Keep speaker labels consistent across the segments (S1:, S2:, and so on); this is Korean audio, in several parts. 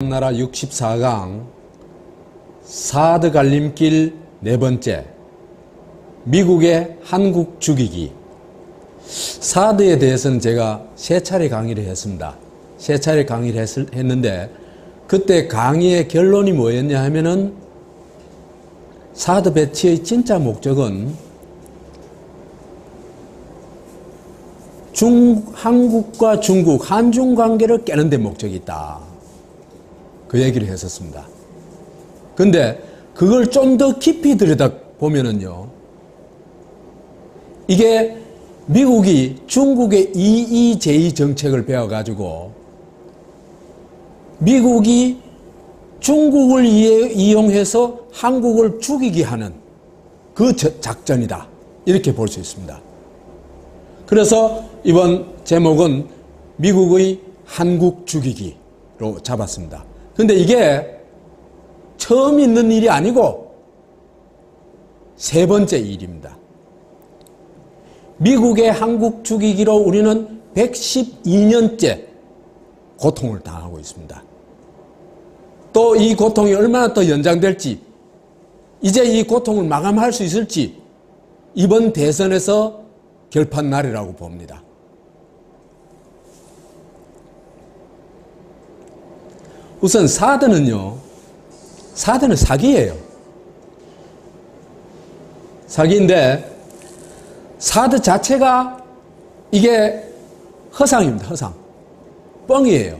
S1: 나라 64강 사드 갈림길 네 번째 미국의 한국 죽이기. 사드에 대해서는 제가 세 차례 강의를 했습니다. 세 차례 강의를 했는데 그때 강의의 결론이 뭐였냐 하면은 사드 배치의 진짜 목적은 한국과 중국, 한중 관계를 깨는 데 목적이 있다. 그 얘기를 했었습니다. 근데 그걸 좀 더 깊이 들여다보면은요, 이게 미국이 중국의 EEJ 정책을 배워가지고 미국이 중국을 이용해서 한국을 죽이게 하는 그 작전이다. 이렇게 볼 수 있습니다. 그래서 이번 제목은 미국의 한국 죽이기로 잡았습니다. 근데 이게 처음 있는 일이 아니고 세 번째 일입니다. 미국의 한국 죽이기로 우리는 112년째 고통을 당하고 있습니다. 또 이 고통이 얼마나 더 연장될지, 이제 이 고통을 마감할 수 있을지 이번 대선에서 결판날이라고 봅니다. 우선 사드는 사기예요. 사기인데 사드 자체가 이게 허상입니다. 허상. 뻥이에요.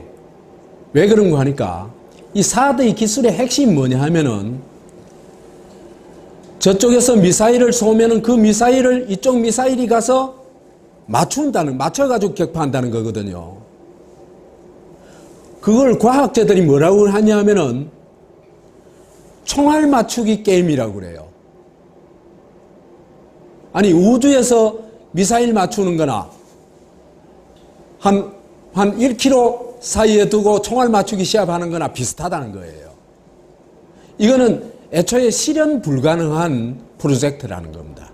S1: 왜 그런가 하니까 이 사드의 기술의 핵심이 뭐냐 하면은 저쪽에서 미사일을 쏘면은 그 미사일을 이쪽 미사일이 가서 맞춰가지고 격파한다는 거거든요. 그걸 과학자들이 뭐라고 하냐 하면은 총알 맞추기 게임이라고 그래요. 아니, 우주에서 미사일 맞추는 거나 한 1km 사이에 두고 총알 맞추기 시합하는 거나 비슷하다는 거예요. 이거는 애초에 실현 불가능한 프로젝트라는 겁니다.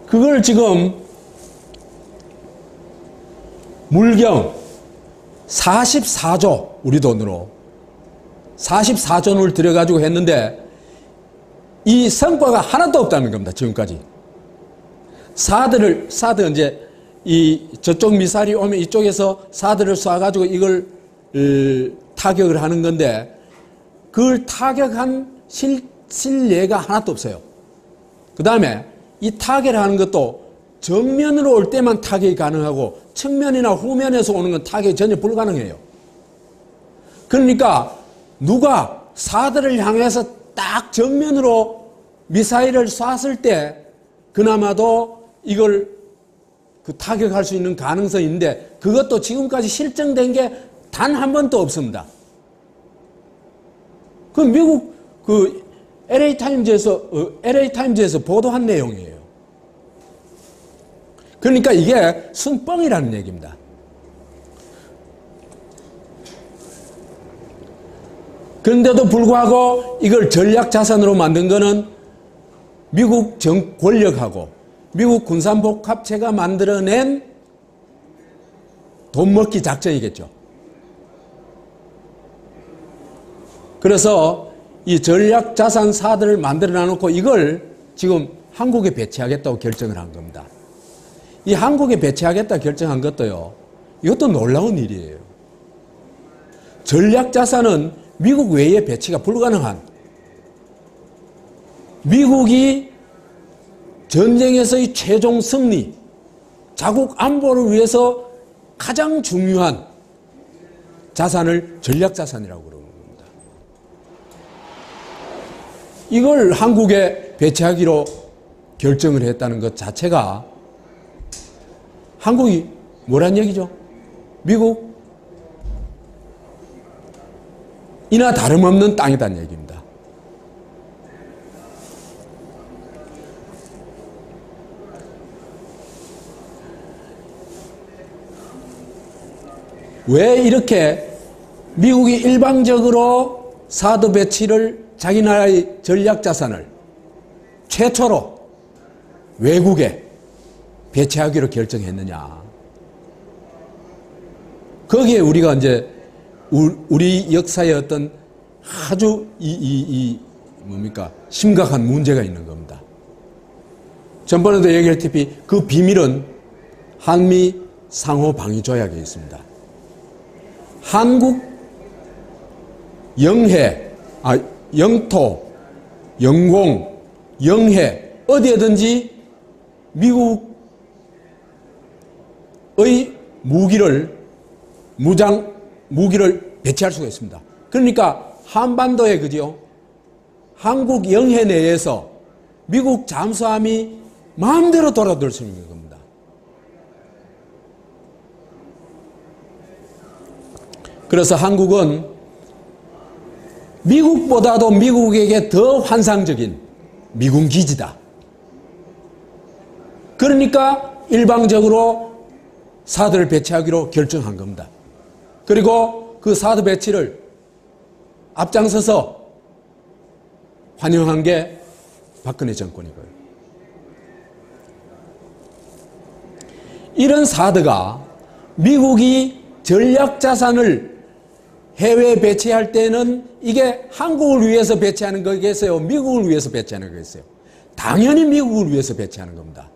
S1: 그걸 지금 물경 44조, 우리 돈으로 44조 원을 들여가지고 했는데 이 성과가 하나도 없다는 겁니다. 지금까지. 사드 이제 저쪽 미사일이 오면 이쪽에서 사드를 쏴가지고 이걸 타격을 하는 건데 그걸 타격한 실례가 하나도 없어요. 그 다음에 이 타격을 하는 것도 정면으로 올 때만 타격이 가능하고 측면이나 후면에서 오는 건 타격이 전혀 불가능해요. 그러니까 누가 사드를 향해서 딱 정면으로 미사일을 쐈을 때 그나마도 이걸 타격할 수 있는 가능성이 있는데 그것도 지금까지 실증된 게 단 한 번도 없습니다. 그 미국 LA 타임즈에서 보도한 내용이에요. 그러니까 이게 순뻥이라는 얘기입니다. 그런데도 불구하고 이걸 전략자산으로 만든 거는 미국 권력하고 미국 군산복합체가 만들어낸 돈 먹기 작전이겠죠. 그래서 이 전략자산 사들을 만들어 놔놓고 이걸 지금 한국에 배치하겠다고 결정을 한 겁니다. 이 한국에 배치하겠다 결정한 것도요, 이것도 놀라운 일이에요. 전략자산은 미국 외에 배치가 불가능한, 미국이 전쟁에서의 최종 승리, 자국 안보를 위해서 가장 중요한 자산을 전략자산이라고 그러는 겁니다. 이걸 한국에 배치하기로 결정을 했다는 것 자체가 한국이 뭐란 얘기죠? 미국 이나 다름없는 땅이란 얘기입니다. 왜 이렇게 미국이 일방적으로 사드 배치를 자기 나라의 전략자산을 최초로 외국에 배치하기로 결정했느냐. 거기에 우리가 이제 우리 역사의 어떤 아주 심각한 문제가 있는 겁니다. 전번에도 얘기했다시피 그 비밀은 한미 상호 방위 조약에 있습니다. 한국 영토, 영공, 영해 어디에든지 미국의 무기를 배치할 수가 있습니다. 그러니까 한반도에 그죠? 한국 영해 내에서 미국 잠수함이 마음대로 돌아들 수 있는 겁니다. 그래서 한국은 미국보다도 미국에게 더 환상적인 미군 기지다. 그러니까 일방적으로 사드를 배치하기로 결정한 겁니다. 그리고 그 사드 배치를 앞장서서 환영한 게 박근혜 정권이고요. 이런 사드가 미국이 전략자산을 해외에 배치할 때는 이게 한국을 위해서 배치하는 거겠어요? 미국을 위해서 배치하는 거겠어요? 당연히 미국을 위해서 배치하는 겁니다.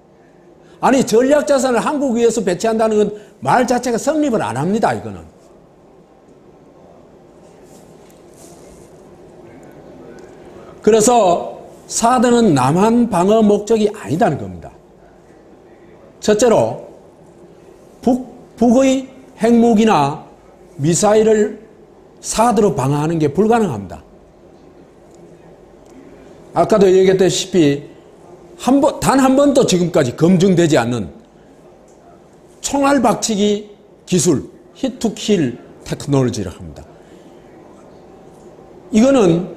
S1: 아니 전략자산을 한국 위해서 배치한다는 건 말 자체가 성립을 안 합니다. 이거는. 그래서 사드는 남한 방어 목적이 아니다는 겁니다. 첫째로 북의 핵무기나 미사일을 사드로 방어하는 게 불가능합니다. 아까도 얘기했다시피 단 한 번도 지금까지 검증되지 않는 총알 박치기 기술, 히트킬 테크놀로지를 합니다. 이거는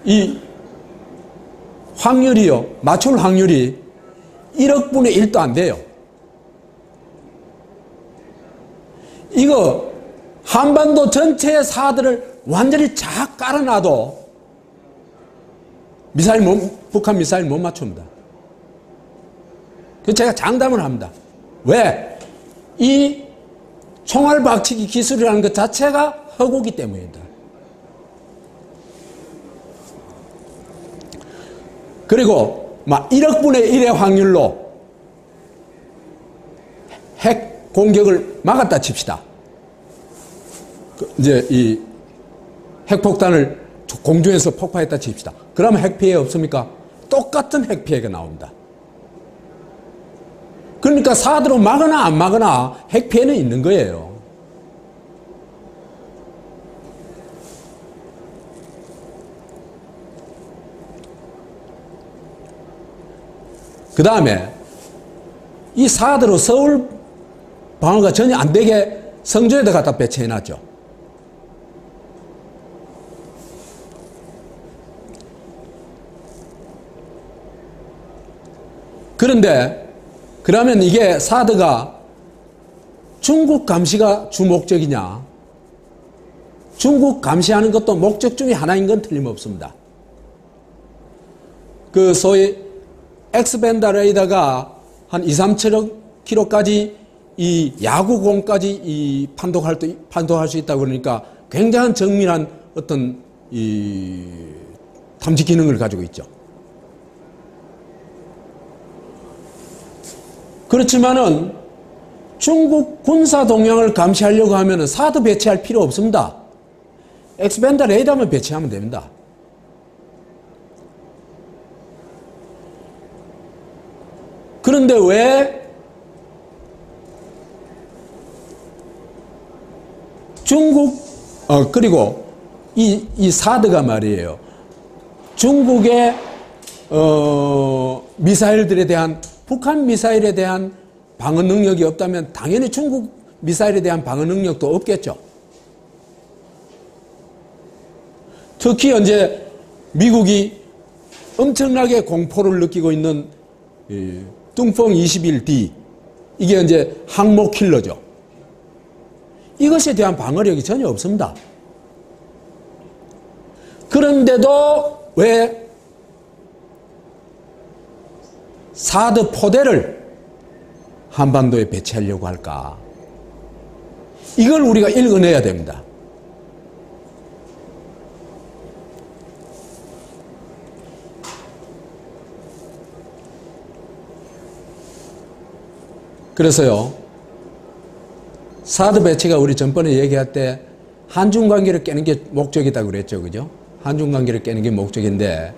S1: 이 확률이요, 맞출 확률이 1억 분의 1도 안 돼요. 이거 한반도 전체의 사드를 완전히 쫙 깔아놔도 북한 미사일 못 맞춥니다. 그래서 제가 장담을 합니다. 왜? 이 총알 박치기 기술이라는 것 자체가 허구기 때문입니다. 그리고 막 1억 분의 1의 확률로 핵 공격을 막았다 칩시다. 이제 이 핵폭탄을 공중에서 폭파했다 칩시다. 그러면 핵 피해 없습니까? 똑같은 핵 피해가 나옵니다. 그러니까 사드로 막거나 안 막거나 핵 피해는 있는 거예요. 그 다음에 이 사드로 서울 방어가 전혀 안 되게 성주에다 갖다 배치해놨죠. 그런데 그러면 이게 사드가 중국 감시가 주 목적이냐? 중국 감시하는 것도 목적 중에 하나인 건 틀림없습니다. 그 소위 X밴드 레이더가 한 2, 3km까지 이 야구공까지 판독할 수 있다고 그러니까 굉장한 정밀한 어떤 이 탐지 기능을 가지고 있죠. 그렇지만은 중국 군사 동향을 감시하려고 하면은 사드 배치할 필요 없습니다. X밴드 레이더만 배치하면 됩니다. 그런데 왜 그리고 이 사드가 말이에요. 중국의 미사일들에 대한 북한 미사일에 대한 방어 능력이 없다면 당연히 중국 미사일에 대한 방어 능력도 없겠죠. 특히 현재 미국이 엄청나게 공포를 느끼고 있는 뚱펑 21D 이게 이제 항모 킬러죠. 이것에 대한 방어력이 전혀 없습니다. 그런데도 왜 사드 포대를 한반도에 배치하려고 할까? 이걸 우리가 읽어내야 됩니다. 그래서요, 사드 배치가 우리 전번에 얘기할 때 한중 관계를 깨는 게 목적이다 그랬죠. 그죠? 한중 관계를 깨는 게 목적인데,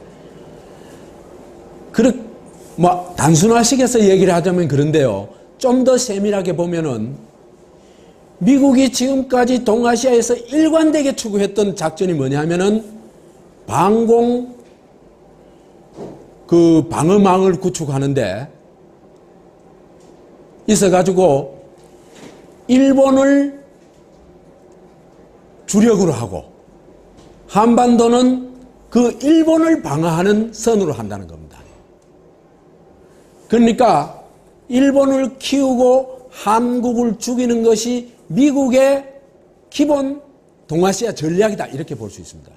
S1: 단순화식에서 얘기를 하자면 그런데요, 좀 더 세밀하게 보면은 미국이 지금까지 동아시아에서 일관되게 추구했던 작전이 뭐냐 하면은 방어망을 구축하는데 있어가지고 일본을 주력으로 하고 한반도는 그 일본을 방어하는 선으로 한다는 겁니다. 그러니까 일본을 키우고 한국을 죽이는 것이 미국의 기본 동아시아 전략이다, 이렇게 볼 수 있습니다.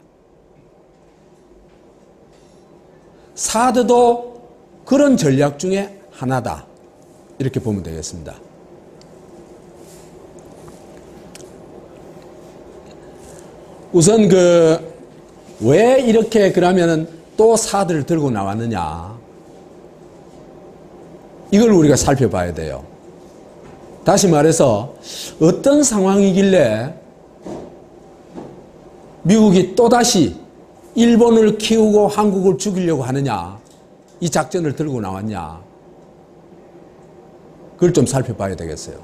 S1: 사드도 그런 전략 중에 하나다, 이렇게 보면 되겠습니다. 우선 왜 이렇게 그러면은 또 사드를 들고 나왔느냐, 이걸 우리가 살펴봐야 돼요. 다시 말해서 어떤 상황이길래 미국이 또다시 일본을 키우고 한국을 죽이려고 하느냐, 이 작전을 들고 나왔냐, 그걸 좀 살펴봐야 되겠어요.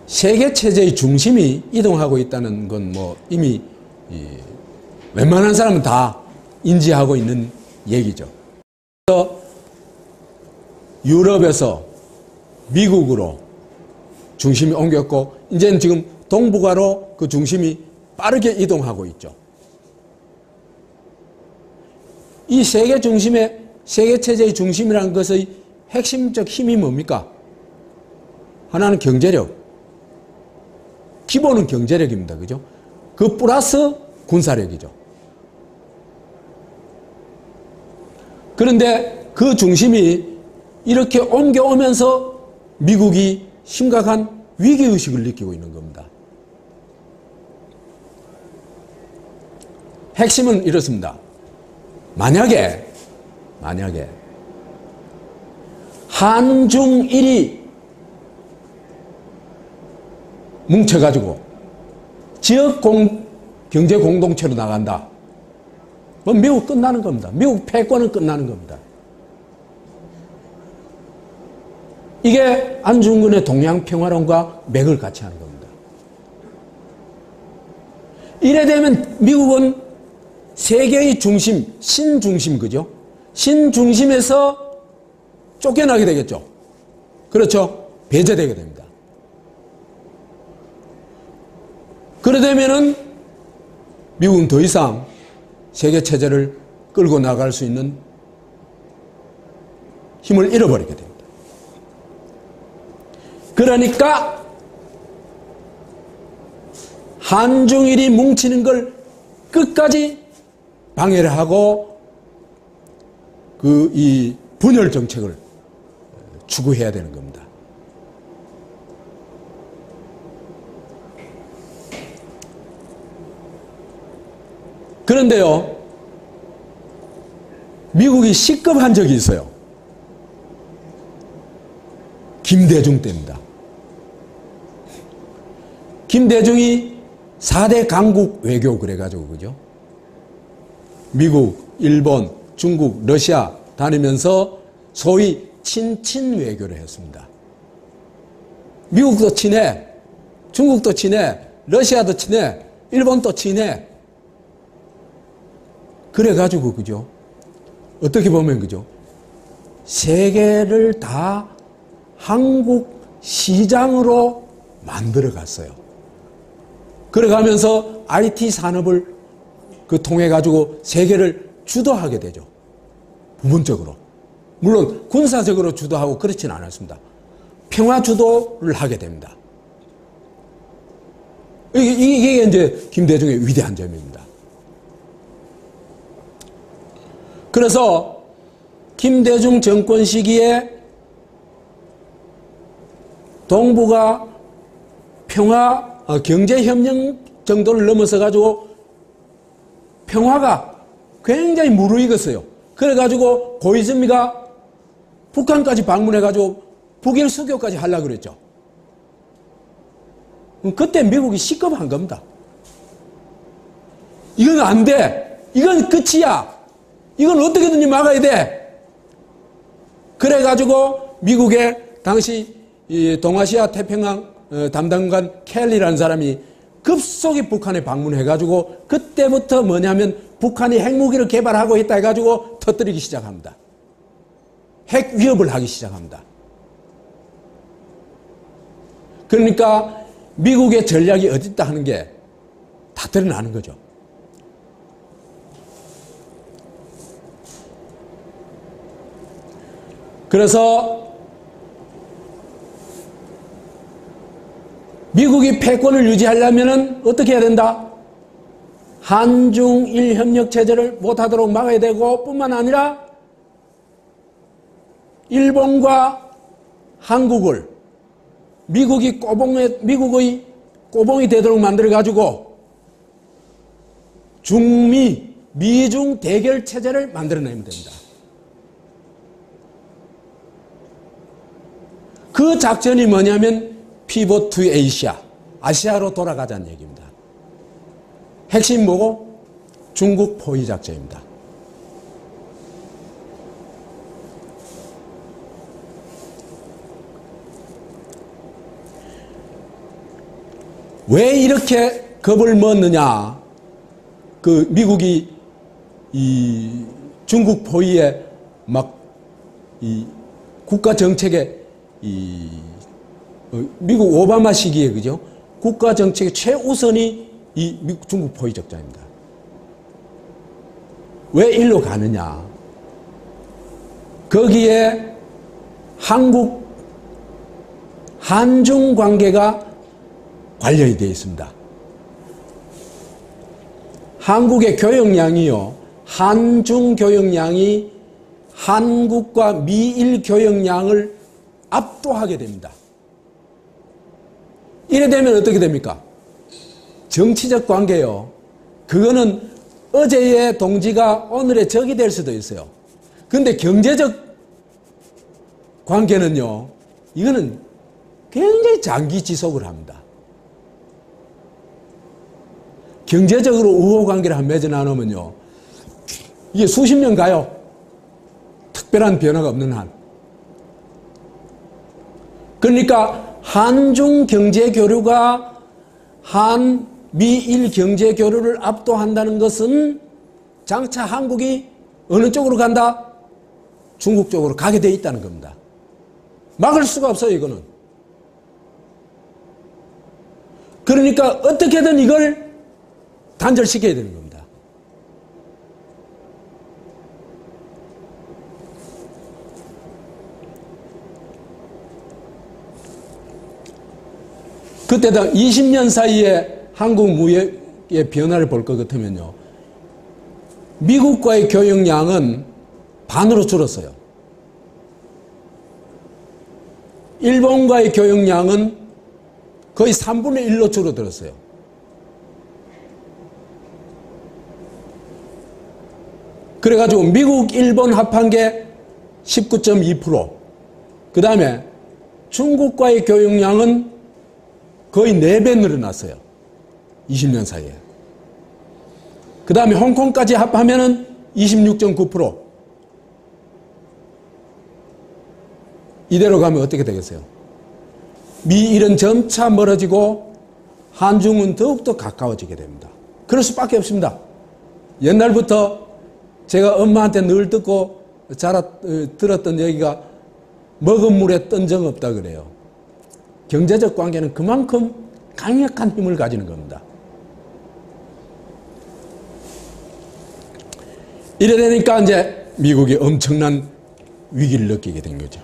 S1: 세계 체제의 중심이 이동하고 있다는 건 이미 웬만한 사람은 다 인지하고 있는 얘기죠. 그래서 유럽에서 미국으로 중심이 옮겼고, 이제는 지금 동북아로 그 중심이 빠르게 이동하고 있죠. 이 세계 체제의 중심이라는 것의 핵심적 힘이 뭡니까? 하나는 경제력. 기본은 경제력입니다. 그죠? 그 플러스 군사력이죠. 그런데 그 중심이 이렇게 옮겨오면서 미국이 심각한 위기의식을 느끼고 있는 겁니다. 핵심은 이렇습니다. 만약에 한중일이 뭉쳐가지고 지역 경제 공동체로 나간다, 미국 끝나는 겁니다. 미국 패권은 끝나는 겁니다. 이게 안중근의 동양평화론과 맥을 같이 하는 겁니다. 이래 되면 미국은 세계의 중심, 신중심, 그죠? 신중심에서 쫓겨나게 되겠죠. 그렇죠? 배제되게 됩니다. 그래 되면은 미국은 더 이상 세계 체제를 끌고 나갈 수 있는 힘을 잃어버리게 됩니다. 그러니까 한중일이 뭉치는 걸 끝까지 방해를 하고 이 분열 정책을 추구해야 되는 겁니다. 그런데요, 미국이 식겁한 적이 있어요. 김대중 때입니다. 김대중이 4대 강국 외교 그래가지고, 그죠? 미국, 일본, 중국, 러시아 다니면서 소위 친친 외교를 했습니다. 미국도 친해, 중국도 친해, 러시아도 친해, 일본도 친해. 그래가지고, 그죠? 어떻게 보면, 그죠? 세계를 다 한국 시장으로 만들어 갔어요. 그래가면서 IT 산업을 통해가지고 세계를 주도하게 되죠. 부분적으로. 물론 군사적으로 주도하고 그렇지는 않았습니다. 평화 주도를 하게 됩니다. 이게 이제 김대중의 위대한 점입니다. 그래서 김대중 정권 시기에 동북아 평화 경제협력 정도를 넘어서 가지고 평화가 굉장히 무르익었어요. 그래가지고 고이즈미가 북한까지 방문해가지고 북일 수교까지 하려고 그랬죠. 그때 미국이 시급한 겁니다. 이건 안 돼. 이건 끝이야. 이건 어떻게든지 막아야 돼. 그래가지고 미국의 당시 동아시아 태평양 담당관 켈리라는 사람이 급속히 북한에 방문해가지고 그때부터 뭐냐면 북한이 핵무기를 개발하고 있다 해가지고 터뜨리기 시작합니다. 핵 위협을 하기 시작합니다. 그러니까 미국의 전략이 어딨다 하는 게 다 드러나는 거죠. 그래서 미국이 패권을 유지하려면 어떻게 해야 된다? 한중일 협력 체제를 못하도록 막아야 되고 뿐만 아니라 일본과 한국을 미국의 꼬봉이 되도록 만들어가지고 미중 대결 체제를 만들어내면 됩니다. 그 작전이 뭐냐면 피봇 투 아시아로 돌아가자는 얘기입니다. 핵심 뭐고? 중국 포위 작전입니다. 왜 이렇게 겁을 먹느냐? 그 미국이 이 중국 포위에 막 이 국가 정책에 미국 오바마 시기에 그죠? 국가 정책의 최우선이 이 미국 중국 포위 적자입니다. 왜 일로 가느냐? 거기에 한중 관계가 관련이 되어 있습니다. 한국의 교역량이요, 한중 교역량이 한국과 미일 교역량을 압도하게 됩니다. 이래 되면 어떻게 됩니까? 정치적 관계요. 그거는 어제의 동지가 오늘의 적이 될 수도 있어요. 그런데 경제적 관계는요, 이거는 굉장히 장기 지속을 합니다. 경제적으로 우호관계를 한 맺어 나누면요, 이게 수십 년 가요. 특별한 변화가 없는 한. 그러니까 한중 경제 교류가 한미일 경제 교류를 압도한다는 것은 장차 한국이 어느 쪽으로 간다? 중국 쪽으로 가게 돼 있다는 겁니다. 막을 수가 없어요, 이거는. 그러니까 어떻게든 이걸 단절시켜야 되는 겁니다. 그때다 20년 사이에 한국 무역의 변화를 볼 것 같으면요, 미국과의 교역량은 반으로 줄었어요. 일본과의 교역량은 거의 3분의 1로 줄어들었어요. 그래가지고 미국, 일본 합한 게 19.2%, 그 다음에 중국과의 교역량은 거의 4배 늘어났어요. 20년 사이에. 그 다음에 홍콩까지 합하면 26.9%. 이대로 가면 어떻게 되겠어요? 미일은 점차 멀어지고 한중은 더욱더 가까워지게 됩니다. 그럴 수밖에 없습니다. 옛날부터 제가 엄마한테 늘 들었던 얘기가 먹은 물에 뜬 적 없다 그래요. 경제적 관계는 그만큼 강력한 힘을 가지는 겁니다. 이래 되니까 이제 미국이 엄청난 위기를 느끼게 된 거죠.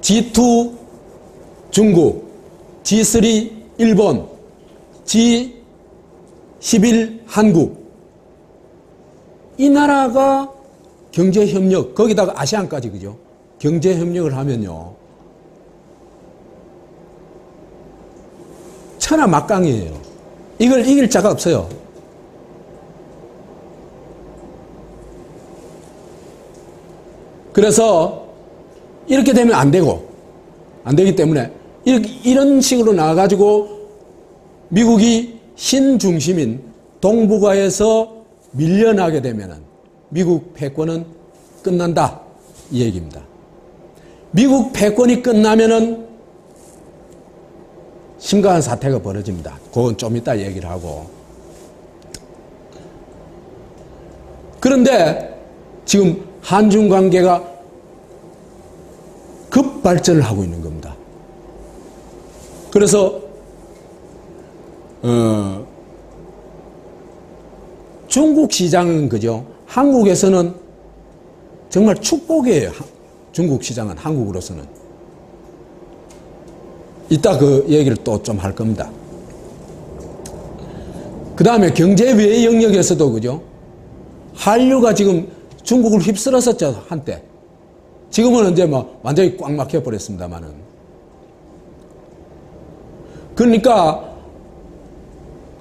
S1: G2 중국, G3 일본, G11 한국. 이 나라가 경제협력, 거기다가 아시안까지, 그죠? 경제협력을 하면요. 천하막강이에요. 이걸 이길 자가 없어요. 그래서 이렇게 되면 안 되고, 안 되기 때문에 이런 식으로 나와가지고 미국이 신중심인 동북아에서 밀려나게 되면은 미국 패권은 끝난다. 이 얘기입니다. 미국 패권이 끝나면은 심각한 사태가 벌어집니다. 그건 좀 이따 얘기를 하고. 그런데 지금 한중 관계가 급발전을 하고 있는 겁니다. 그래서 중국 시장은 그죠? 한국에서는 정말 축복이에요. 중국 시장은 한국으로서는. 이따 그 얘기를 또 좀 할 겁니다. 그 다음에 경제 외 영역에서도 그죠? 한류가 지금 중국을 휩쓸었었죠, 한때. 지금은 이제 뭐 완전히 꽉 막혀 버렸습니다만은. 그러니까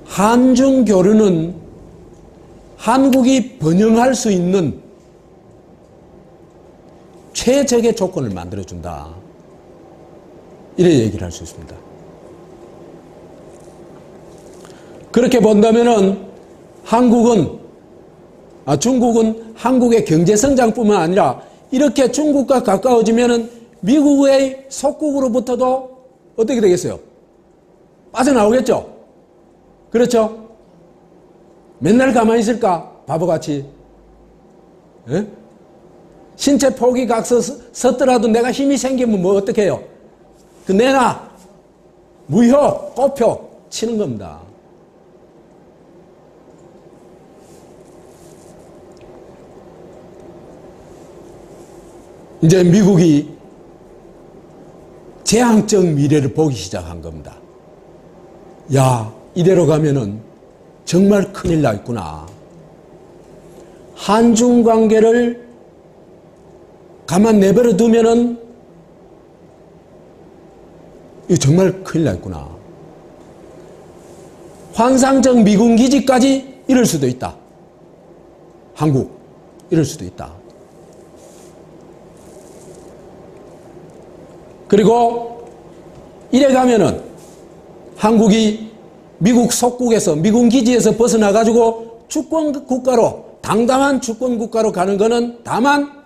S1: 한중 교류는 한국이 번영할 수 있는 최적의 조건을 만들어준다. 이래 얘기를 할 수 있습니다. 그렇게 본다면은 중국은 한국의 경제성장뿐만 아니라 이렇게 중국과 가까워지면은 미국의 속국으로부터도 어떻게 되겠어요? 빠져나오겠죠? 그렇죠? 맨날 가만히 있을까? 바보같이. 에? 신체 포기 각서 썼더라도 내가 힘이 생기면 뭐 어떻게 해요? 그 내놔! 무효! 꼬표! 치는 겁니다. 이제 미국이 재앙적 미래를 보기 시작한 겁니다. 야, 이대로 가면은 정말 큰일 나겠구나. 한중 관계를 가만 내버려 두면은 이거 정말 큰일 나겠구나. 환상적 미군 기지까지 이럴 수도 있다. 한국 이럴 수도 있다. 그리고 이래 가면은 한국이 미국 속국에서 미군 기지에서 벗어나 가지고 주권 국가로 당당한 주권 국가로 가는 것은 다만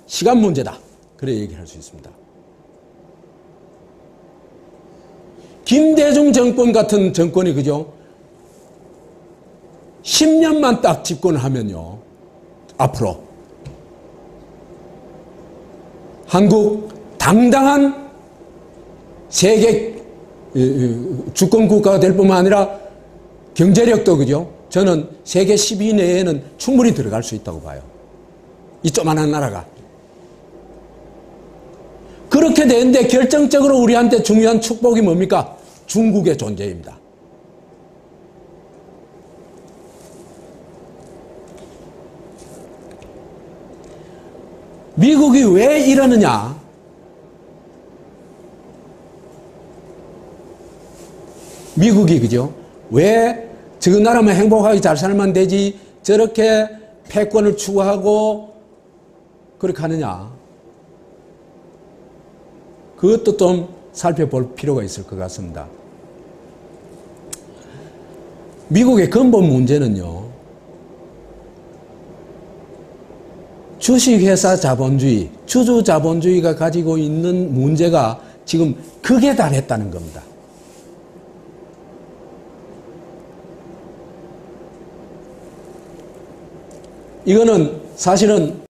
S1: 시간 문제다. 그래 얘기할 수 있습니다. 김대중 정권 같은 정권이 그죠? 10년만 딱 집권하면요. 앞으로 한국 당당한 세계 주권 국가가 될 뿐만 아니라 경제력도 그죠? 저는 세계 10위 내에는 충분히 들어갈 수 있다고 봐요. 이 조그만한 나라가. 그렇게 되는데 결정적으로 우리한테 중요한 축복이 뭡니까? 중국의 존재입니다. 미국이 왜 이러느냐? 미국이 그죠? 왜 저 나라만 행복하게 잘 살면 되지 저렇게 패권을 추구하고 그렇게 하느냐? 그것도 좀 살펴볼 필요가 있을 것 같습니다. 미국의 근본 문제는요. 주식회사 자본주의, 주주 자본주의가 가지고 있는 문제가 지금 극에 달했다는 겁니다. 이거는 사실은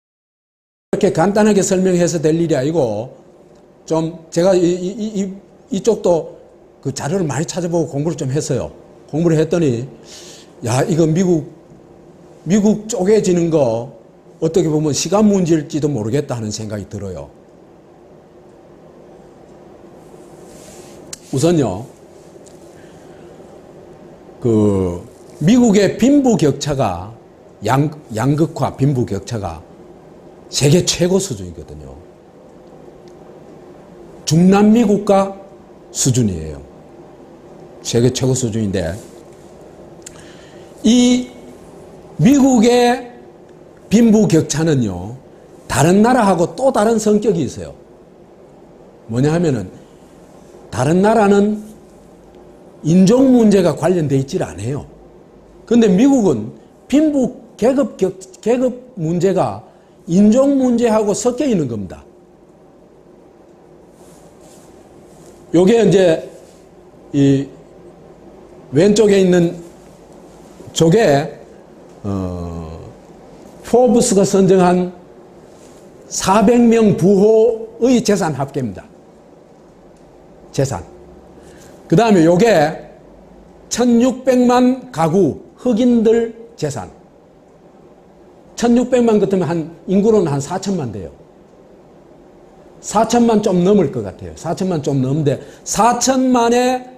S1: 이렇게 간단하게 설명해서 될 일이 아니고 좀 제가 이쪽도 그 자료를 많이 찾아보고 공부를 좀 했어요. 공부를 했더니 야 이거 미국 쪼개지는 거 어떻게 보면 시간 문제일지도 모르겠다 하는 생각이 들어요. 우선요, 미국의 빈부격차가, 양극화, 빈부격차가 세계 최고 수준이거든요. 중남미 국가 수준이에요. 세계 최고 수준인데, 이 미국의 빈부격차는요, 다른 나라하고 또 다른 성격이 있어요. 뭐냐 하면은, 다른 나라는 인종 문제가 관련되어 있질 않아요. 그런데 미국은 계급 문제가 인종 문제하고 섞여 있는 겁니다. 요게 이제 이 왼쪽에 있는 쪽에 포브스가 선정한 400명 부호의 재산 합계입니다. 재산. 그 다음에 요게 1600만 가구 흑인들 재산. 1600만 같으면 한 인구로는 한 4천만 돼요. 4천만 좀 넘을 것 같아요. 4천만 좀 넘는데 4천만의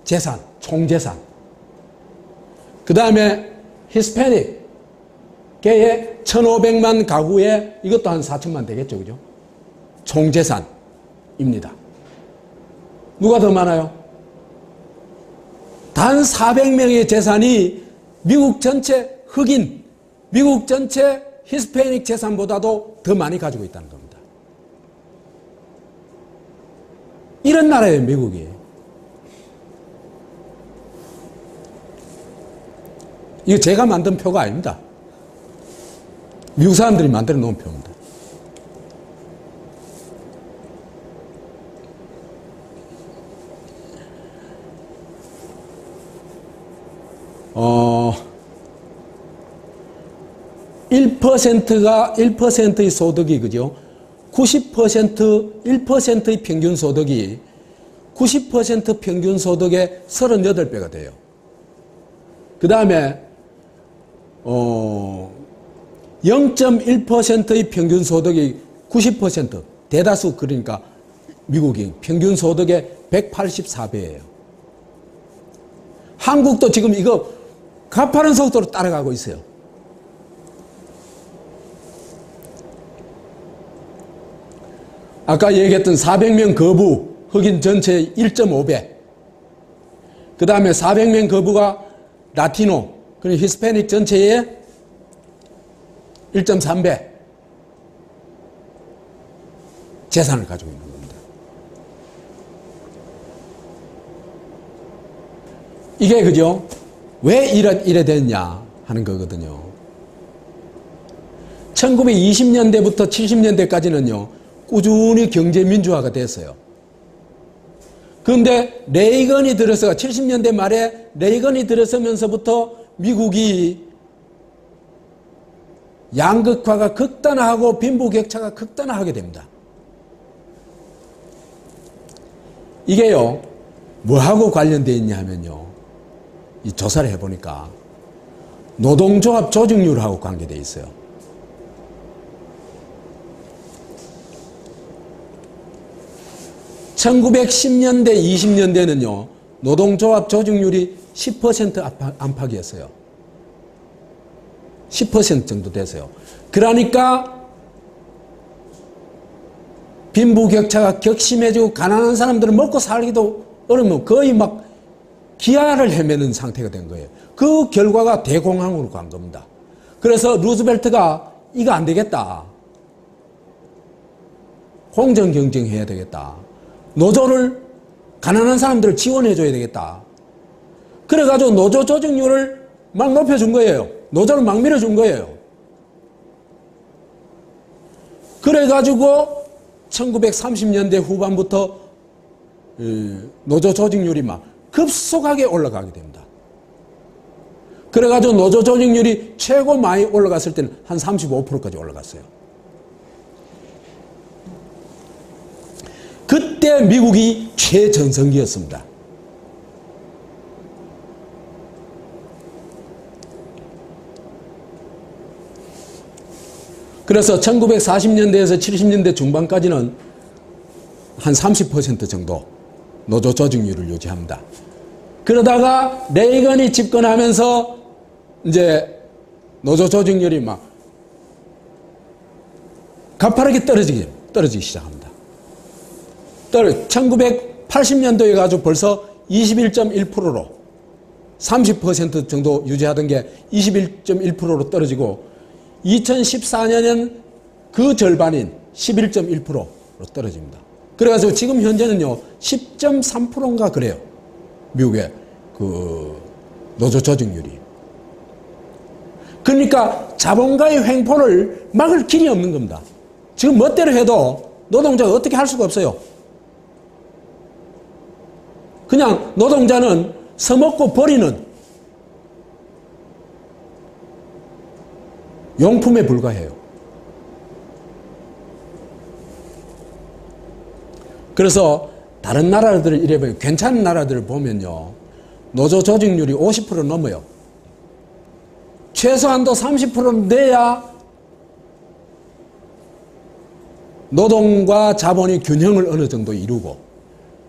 S1: 재산, 총재산. 그 다음에 히스패닉 계의 1500만 가구에 이것도 한 4천만 되겠죠. 그죠? 총재산입니다. 누가 더 많아요? 단 400명의 재산이 미국 전체 흑인, 미국 전체 히스패닉 재산보다도 더 많이 가지고 있다는 겁니다. 이런 나라예요, 미국이. 이거 제가 만든 표가 아닙니다. 미국 사람들이 만들어 놓은 표입니다. 어, 1%의 소득이, 그죠? 1%의 평균 소득이 90% 평균 소득의 38배가 돼요. 그 다음에, 0.1%의 평균 소득이 90%, 대다수, 그러니까 미국이 평균 소득의 184배예요. 한국도 지금 이거 가파른 속도로 따라가고 있어요. 아까 얘기했던 400명 거부, 흑인 전체의 1.5배. 그 다음에 400명 거부가 라티노, 그리고 히스패닉 전체의 1.3배 재산을 가지고 있는 겁니다. 이게, 그죠? 왜 이래 됐냐 하는 거거든요. 1920년대부터 70년대까지는요, 꾸준히 경제 민주화가 됐어요. 그런데 레이건이 들어서 70년대 말에 레이건이 들어서면서부터 미국이 양극화가 극단화하고 빈부격차가 극단화하게 됩니다. 이게요, 뭐하고 관련되어 있냐 하면요, 이 조사를 해보니까 노동조합 조직률하고 관계되어 있어요. (1910년대) (20년대)는요 노동조합 조직률이 10% 안팎이었어요. 10% 정도 됐어요. 그러니까 빈부격차가 격심해지고 가난한 사람들은 먹고 살기도 어려우면 거의 막 기아를 헤매는 상태가 된 거예요. 그 결과가 대공황으로 간 겁니다. 그래서 루즈벨트가 이거 안 되겠다. 공정경쟁해야 되겠다. 노조를, 가난한 사람들을 지원해줘야 되겠다. 그래가지고 노조 조직률을 막 높여준 거예요. 노조를 막 밀어준 거예요. 그래가지고 1930년대 후반부터 노조 조직률이 막 급속하게 올라가게 됩니다. 그래가지고 노조 조직률이 최고 많이 올라갔을 때는 한 35%까지 올라갔어요. 그때 미국이 최전성기였습니다. 그래서 1940년대에서 70년대 중반까지는 한 30% 정도 노조 조직률을 유지합니다. 그러다가 레이건이 집권하면서 이제 노조 조직률이 막 가파르게 떨어지기 시작합니다. 1980년도에 가지고 벌써 21.1%로 30% 정도 유지하던 게 21.1%로 떨어지고 2014년엔 그 절반인 11.1%로 떨어집니다. 그래가지고 지금 현재는요 10.3%인가 그래요. 미국의 그 노조 조직률이. 그러니까 자본가의 횡포를 막을 길이 없는 겁니다. 지금 멋대로 해도 노동자가 어떻게 할 수가 없어요. 그냥 노동자는 써먹고 버리는 용품에 불과해요. 그래서 다른 나라들을 이래 보면 괜찮은 나라들을 보면요 노조 조직률이 50% 넘어요. 최소한도 30%는 내야 노동과 자본이 균형을 어느 정도 이루고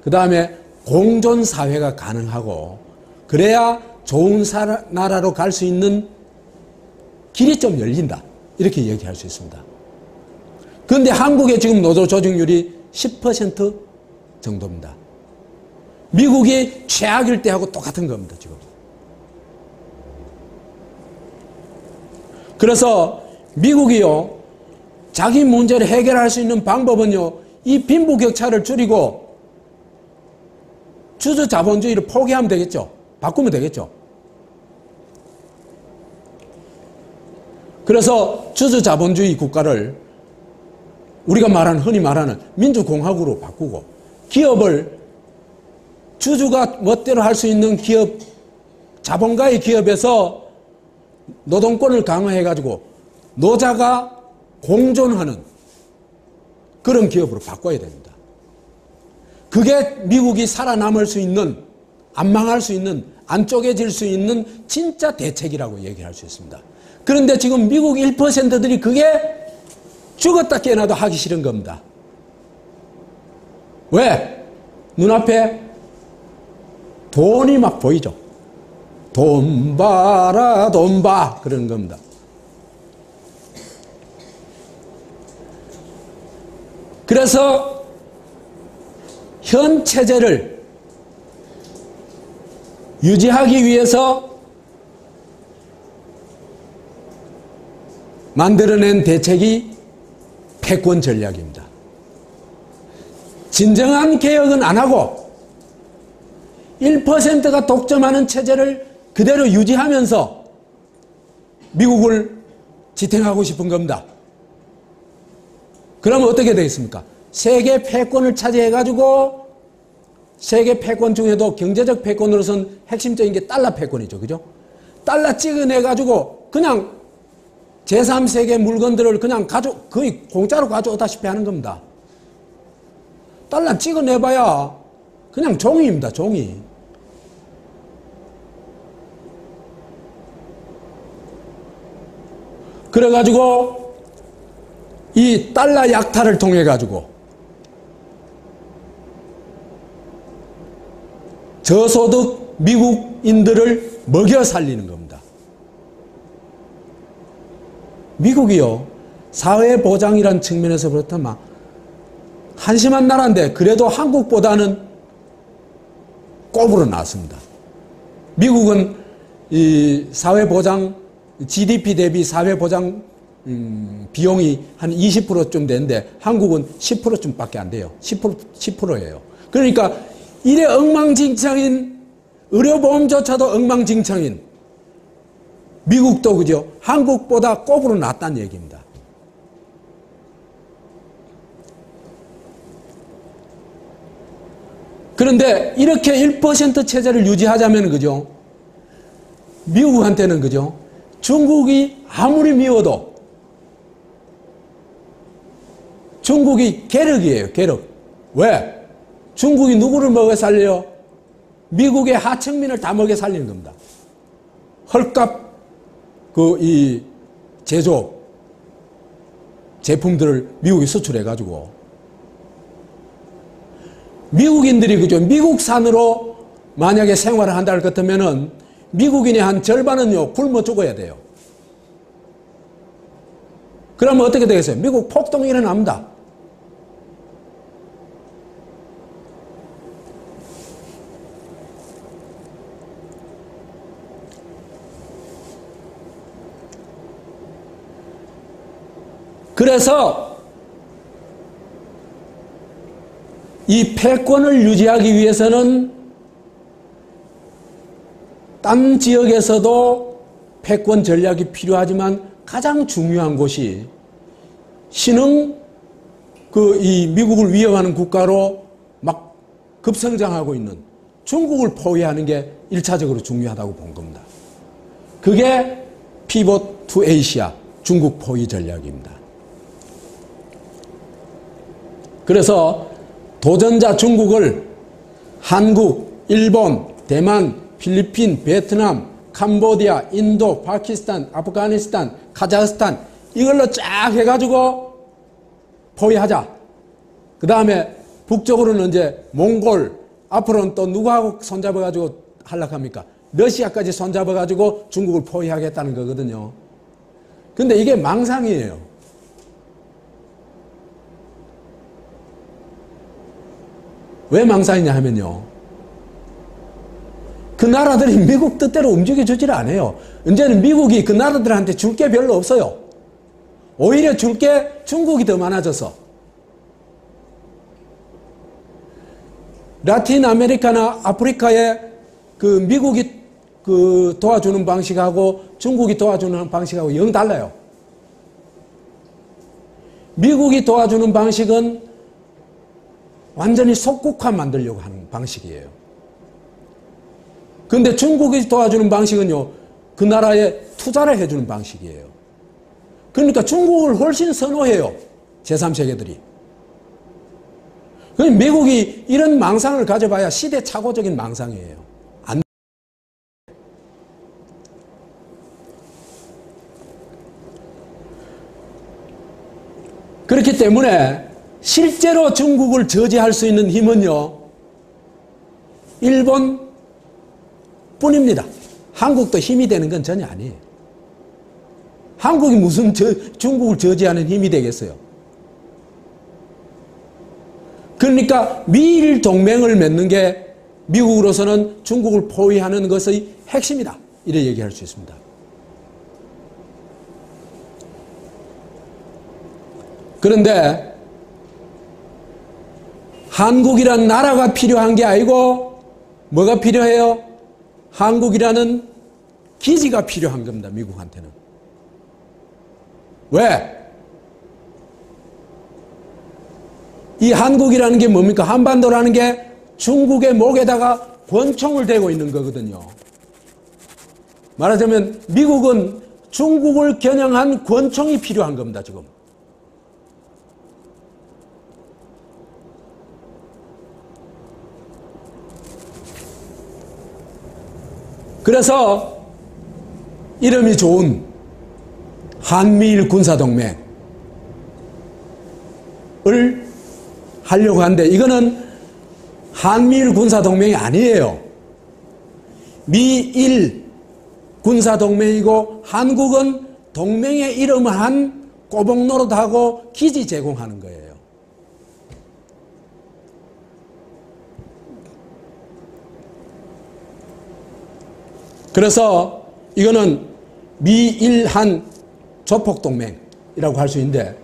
S1: 그 다음에 공존사회가 가능하고 그래야 좋은 나라로 갈 수 있는 길이 좀 열린다. 이렇게 얘기할 수 있습니다. 그런데 한국의 지금 노조 조직률이 10% 정도입니다. 미국이 최악일 때하고 똑같은 겁니다. 지금. 그래서 미국이요 자기 문제를 해결할 수 있는 방법은요 이 빈부격차를 줄이고 주주자본주의를 포기하면 되겠죠. 바꾸면 되겠죠. 그래서 주주자본주의 국가를 우리가 흔히 말하는 민주공화국으로 바꾸고 기업을 주주가 멋대로 할 수 있는 기업, 자본가의 기업에서 노동권을 강화해가지고 노자가 공존하는 그런 기업으로 바꿔야 됩니다. 그게 미국이 살아남을 수 있는, 안 망할 수 있는, 안 쪼개질 수 있는 진짜 대책이라고 얘기할 수 있습니다. 그런데 지금 미국 1%들이 그게 죽었다 깨어나도 하기 싫은 겁니다. 왜? 눈앞에 돈이 막 보이죠. 돈 봐라 돈 봐 그런 겁니다. 그래서 현 체제를 유지하기 위해서 만들어낸 대책이 패권 전략입니다. 진정한 개혁은 안 하고 1%가 독점하는 체제를 그대로 유지하면서 미국을 지탱하고 싶은 겁니다. 그러면 어떻게 되겠습니까? 세계 패권을 차지해가지고 세계 패권 중에도 경제적 패권으로서는 핵심적인 게 달러 패권이죠. 그죠? 달러 찍어내가지고 그냥 제3세계 물건들을 그냥 거의 공짜로 가져오다시피 하는 겁니다. 달러 찍어내봐야 그냥 종이입니다. 종이. 그래가지고 이 달러 약탈을 통해 가지고 저소득 미국인들을 먹여 살리는 겁니다. 미국이요 사회보장이라는 측면에서 그렇다면 한심한 나라인데 그래도 한국보다는 꼽으로 나왔습니다. 미국은 이 사회보장 GDP 대비 사회보장 비용이 한 20%쯤 되는데 한국은 10%쯤밖에 안 돼요. 10%예요. 그러니까 이래 엉망진창인 의료보험조차도 엉망진창인 미국도 그죠? 한국보다 꼽으로 낫다는 얘기입니다. 그런데 이렇게 1% 체제를 유지하자면 그죠? 미국한테는 그죠? 중국이 아무리 미워도 중국이 계륵이에요. 계륵. 왜? 중국이 누구를 먹여 살려요? 미국의 하층민을 다 먹여 살리는 겁니다. 헐값 이 제조업 제품들을 미국이 수출해 가지고 미국인들이 그죠? 미국산으로 만약에 생활을 한다 할 것 같으면은 미국인의 한 절반은요, 굶어 죽어야 돼요. 그러면 어떻게 되겠어요? 미국 폭동이 일어납니다. 그래서 이 패권을 유지하기 위해서는 딴 지역에서도 패권 전략이 필요하지만 가장 중요한 곳이 신흥 이 미국을 위협하는 국가로 막 급성장하고 있는 중국을 포위하는 게 1차적으로 중요하다고 본 겁니다. 그게 피봇 투 에이시아 중국 포위 전략입니다. 그래서 도전자 중국을 한국, 일본, 대만, 필리핀, 베트남, 캄보디아, 인도, 파키스탄, 아프가니스탄, 카자흐스탄 이걸로 쫙 해가지고 포위하자. 그 다음에 북쪽으로는 이제 몽골, 앞으로는 또 누구하고 손잡아가지고 하락합니까? 러시아까지 손잡아가지고 중국을 포위하겠다는 거거든요. 근데 이게 망상이에요. 왜 망상이냐 하면요. 그 나라들이 미국 뜻대로 움직여주질 않아요. 이제는 미국이 그 나라들한테 줄 게 별로 없어요. 오히려 줄 게 중국이 더 많아져서. 라틴 아메리카나 아프리카에 그 미국이 그 도와주는 방식하고 중국이 도와주는 방식하고 영 달라요. 미국이 도와주는 방식은 완전히 속국화 만들려고 하는 방식이에요. 그런데 중국이 도와주는 방식은요, 그 나라에 투자를 해주는 방식이에요. 그러니까 중국을 훨씬 선호해요. 제3세계들이. 미국이 이런 망상을 가져봐야 시대착오적인 망상이에요. 안 그렇기 때문에 실제로 중국을 저지할 수 있는 힘은요, 일본 뿐입니다. 한국도 힘이 되는 건 전혀 아니에요. 한국이 무슨 중국을 저지하는 힘이 되겠어요. 그러니까 미일 동맹을 맺는 게 미국으로서는 중국을 포위하는 것의 핵심이다. 이렇게 얘기할 수 있습니다. 그런데 한국이란 나라가 필요한 게 아니고 뭐가 필요해요? 한국이라는 기지가 필요한 겁니다. 미국한테는. 왜? 이 한국이라는 게 뭡니까? 한반도라는 게 중국의 목에다가 권총을 대고 있는 거거든요. 말하자면 미국은 중국을 겨냥한 권총이 필요한 겁니다. 지금. 그래서 이름이 좋은 한미일 군사동맹을 하려고 하는데 이거는 한미일 군사동맹이 아니에요. 미일 군사동맹이고 한국은 동맹의 이름을 한 꼬복노릇하고 기지 제공하는 거예요. 그래서 이거는 미일한 조폭동맹이라고 할 수 있는데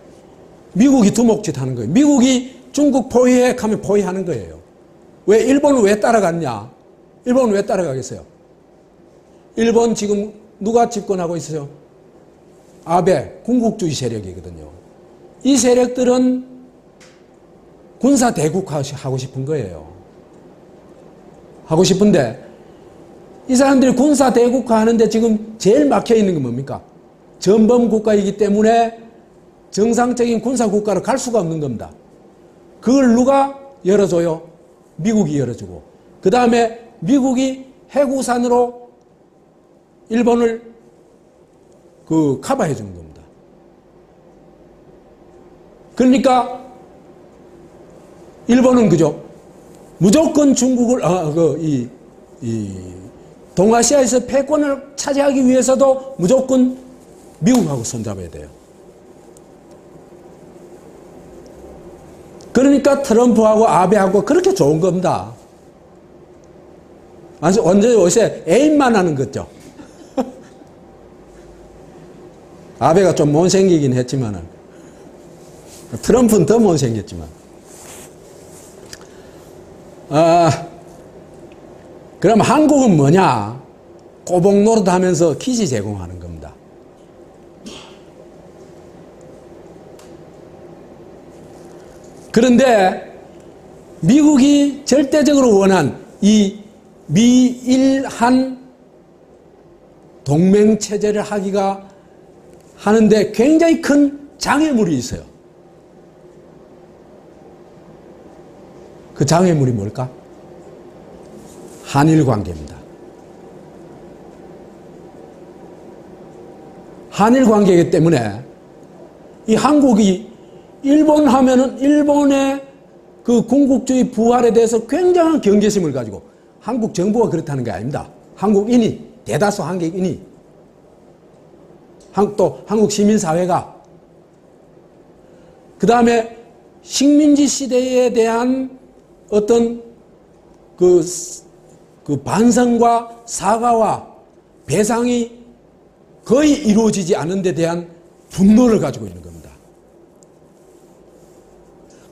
S1: 미국이 두목짓 하는 거예요. 미국이 중국 포위해 하면 포위하는 거예요. 왜 일본은 왜 따라갔냐? 일본은 왜 따라가겠어요? 일본 지금 누가 집권하고 있어요? 아베 군국주의 세력이거든요. 이 세력들은 군사 대국하고 싶은 거예요. 하고 싶은데 이 사람들이 군사 대국화 하는데 지금 제일 막혀 있는 게 뭡니까? 전범 국가이기 때문에 정상적인 군사 국가로 갈 수가 없는 겁니다. 그걸 누가 열어줘요? 미국이 열어주고 그 다음에 미국이 해구산으로 일본을 커버해 주는 겁니다. 그러니까 일본은 그죠? 무조건 중국을, 동아시아에서 패권을 차지하기 위해서도 무조건 미국하고 손잡아야 돼요. 그러니까 트럼프하고 아베하고 그렇게 좋은 겁니다. 아주 언제 요새 애인만 하는 거죠. 아베가 좀 못생기긴 했지만, 트럼프는 더 못생겼지만. 그럼 한국은 뭐냐? 꼬복 노릇 하면서 기지 제공하는 겁니다. 그런데 미국이 절대적으로 원한 이 미일한 동맹체제를 하는데 굉장히 큰 장애물이 있어요. 그 장애물이 뭘까? 한일 관계입니다. 한일 관계이기 때문에 이 한국이 일본 하면은 일본의 그 군국주의 부활에 대해서 굉장한 경계심을 가지고, 한국 정부가 그렇다는 게 아닙니다. 한국인이, 대다수 한국인이, 또 한국 시민사회가, 그 다음에 식민지 시대에 대한 어떤 그 반성과 사과와 배상이 거의 이루어지지 않은 데 대한 분노를 가지고 있는 겁니다.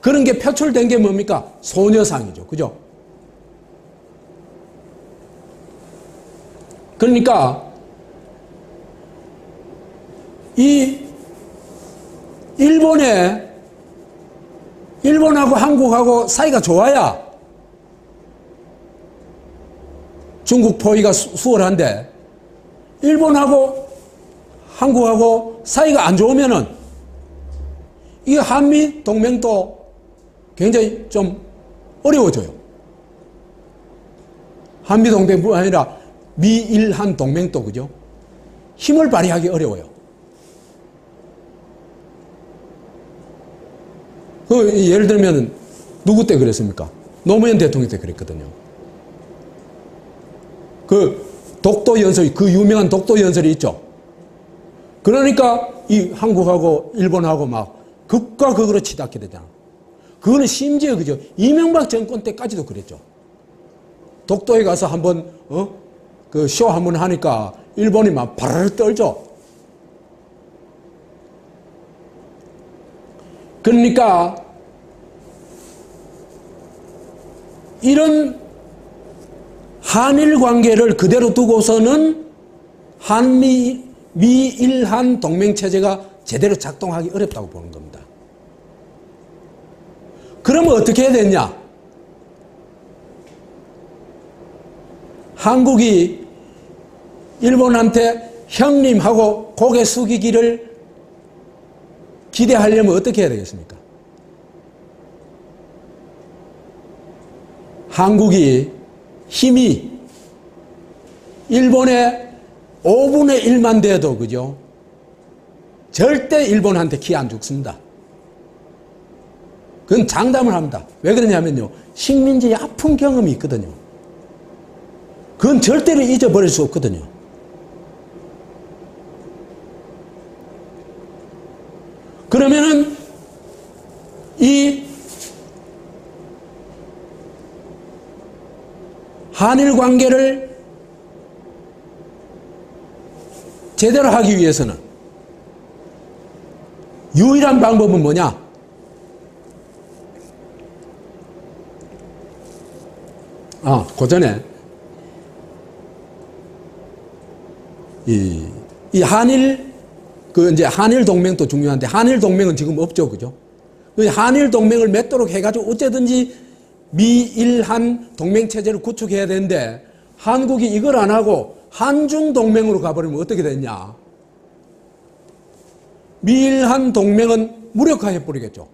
S1: 그런 게 표출된 게 뭡니까? 소녀상이죠. 그죠? 그러니까 이 일본하고 한국하고 사이가 좋아야 중국 포위가 수월한데, 일본하고 한국하고 사이가 안 좋으면은 이 한미 동맹도 굉장히 좀 어려워져요. 한미 동맹뿐 아니라 미일한 동맹도, 그죠? 힘을 발휘하기 어려워요. 예를 들면 누구 때 그랬습니까? 노무현 대통령 때 그랬거든요. 그 독도 연설, 그 유명한 독도 연설이 있죠. 그러니까 이 한국하고 일본하고 막 극과 극으로 치닫게 되잖아. 그거는 심지어, 그죠? 이명박 정권 때까지도 그랬죠. 독도에 가서 한번 그 쇼 한번 하니까 일본이 막 바르르 떨죠. 그러니까 이런 한일 관계를 그대로 두고서는 미일한 동맹체제가 제대로 작동하기 어렵다고 보는 겁니다. 그러면 어떻게 해야 되냐? 한국이 일본한테 형님하고 고개 숙이기를 기대하려면 어떻게 해야 되겠습니까? 한국이 힘이 일본의 5분의 1만 돼도, 그죠? 절대 일본한테 기 안 죽습니다. 그건 장담을 합니다. 왜 그러냐면요, 식민지의 아픈 경험이 있거든요. 그건 절대로 잊어버릴 수 없거든요. 그러면은 이 한일 관계를 제대로 하기 위해서는 유일한 방법은 뭐냐? 그 전에 이 한일, 이제 한일 동맹도 중요한데, 한일 동맹은 지금 없죠. 그죠? 한일 동맹을 맺도록 해가지고 어쨌든지 미일한 동맹체제를 구축해야 되는데, 한국이 이걸 안 하고 한중 동맹으로 가버리면 어떻게 되냐? 미일한 동맹은 무력화해버리겠죠.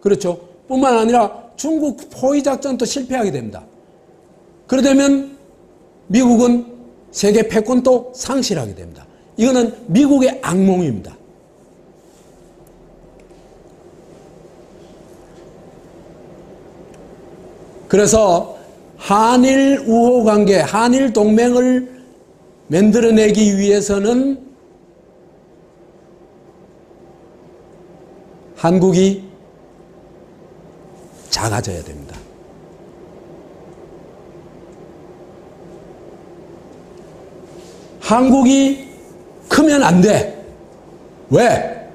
S1: 그렇죠? 뿐만 아니라 중국 포위작전도 실패하게 됩니다. 그러다면 미국은 세계 패권도 상실하게 됩니다. 이거는 미국의 악몽입니다. 그래서 한일 우호 관계, 한일 동맹을 만들어내기 위해서는 한국이 작아져야 됩니다. 한국이 크면 안 돼. 왜?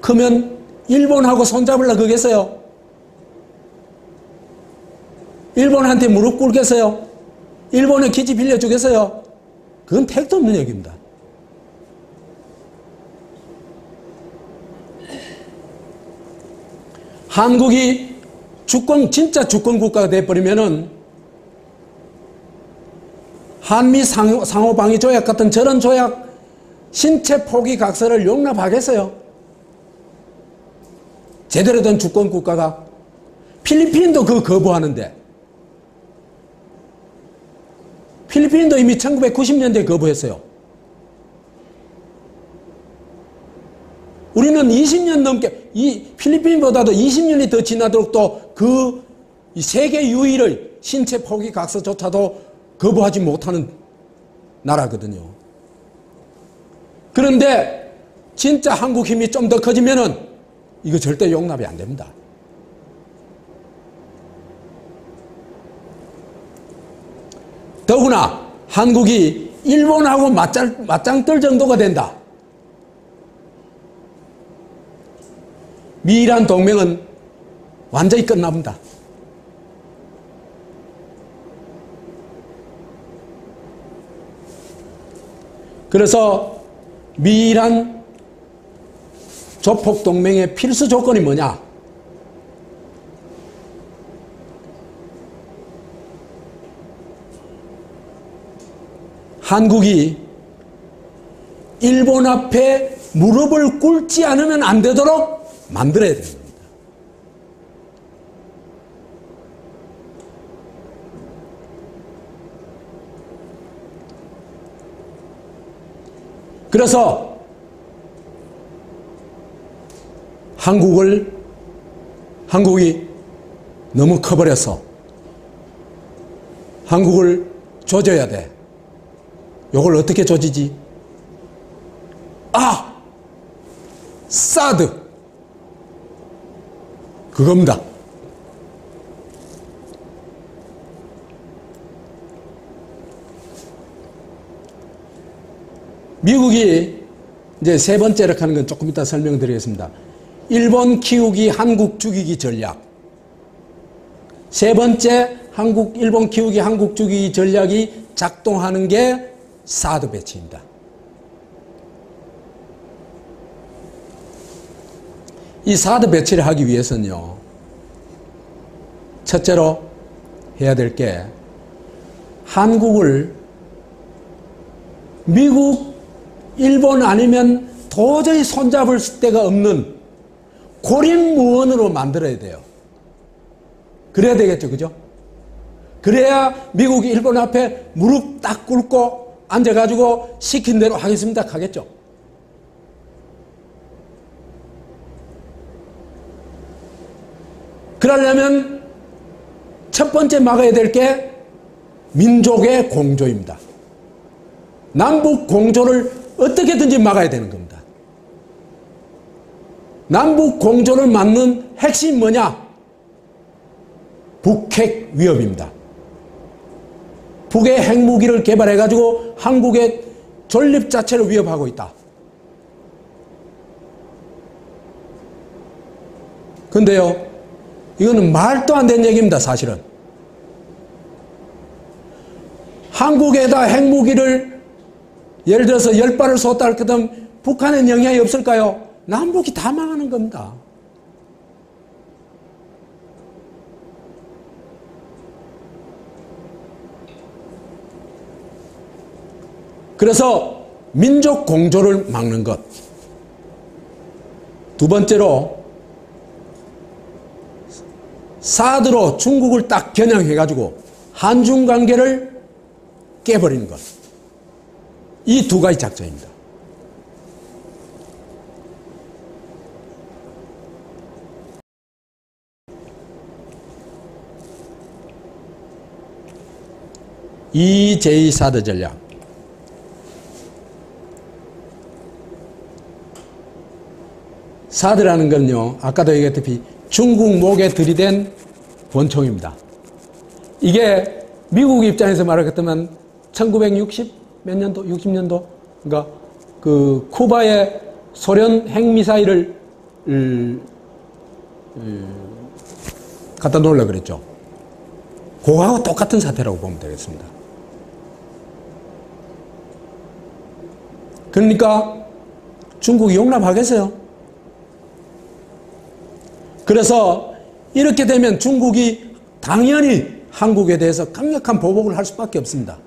S1: 크면 일본하고 손잡으려고 그러겠어요? 일본한테 무릎 꿇겠어요? 일본에 기지 빌려주겠어요? 그건 택도 없는 얘기입니다. 한국이 진짜 주권 국가가 돼버리면은 한미 상호방위 조약 같은 저런 조약 신체 포기 각서를 용납하겠어요? 제대로 된 주권 국가가. 필리핀도 그거 거부하는데. 필리핀도 이미 1990년대에 거부했어요. 우리는 20년 넘게, 이 필리핀보다도 20년이 더 지나도록 또 그 세계 유일의 신체 포기 각서조차도 거부하지 못하는 나라거든요. 그런데 진짜 한국 힘이 좀 더 커지면은 이거 절대 용납이 안 됩니다. 더구나 한국이 일본하고 맞짱 뜰 정도가 된다. 미일 동맹은 완전히 끝납니다. 그래서 미일 조폭 동맹의 필수 조건이 뭐냐? 한국이 일본 앞에 무릎을 꿇지 않으면 안 되도록 만들어야 되는 겁니다. 그래서 한국이 너무 커버려서 한국을 조져야 돼. 이걸 어떻게 조지지? 사드. 그겁니다. 미국이 이제 세 번째로 하는 건 조금 이따 설명드리겠습니다. 일본 키우기, 한국 죽이기 전략. 세 번째 일본 키우기, 한국 죽이기 전략이 작동하는 게 사드 배치입니다. 이 사드 배치를 하기 위해서는요, 첫째로 해야 될 게 한국을 미국, 일본 아니면 도저히 손잡을 데가 없는 고립무원으로 만들어야 돼요. 그래야 되겠죠, 그죠? 그래야 미국이 일본 앞에 무릎 딱 꿇고 앉아가지고 시킨 대로 하겠습니다 하겠죠. 그러려면 첫 번째 막아야 될 게 민족의 공조입니다. 남북 공조를 어떻게든지 막아야 되는 겁니다. 남북 공조를 막는 핵심이 뭐냐? 북핵 위협입니다. 북의 핵무기를 개발해가지고 한국의 존립 자체를 위협하고 있다. 근데요, 이거는 말도 안 되는 얘기입니다, 사실은. 한국에다 핵무기를 예를 들어서 10발을 쏟다 할 거면 북한엔 영향이 없을까요? 남북이 다 망하는 겁니다. 그래서 민족 공조를 막는 것. 두 번째로 사드로 중국을 딱 겨냥해가지고 한중 관계를 깨버리는 것. 이 두 가지 작전입니다. EJ 사드 전략. 사드라는 건요, 아까도 얘기했다시피 중국 목에 들이댄 권총입니다. 이게 미국 입장에서 말하겠다면 1960 몇 년도? 60년도? 그러니까 그 쿠바의 소련 핵미사일을 갖다 놓으려고 그랬죠. 그거하고 똑같은 사태라고 보면 되겠습니다. 그러니까 중국이 용납하겠어요? 그래서 이렇게 되면 중국이 당연히 한국에 대해서 강력한 보복을 할 수밖에 없습니다.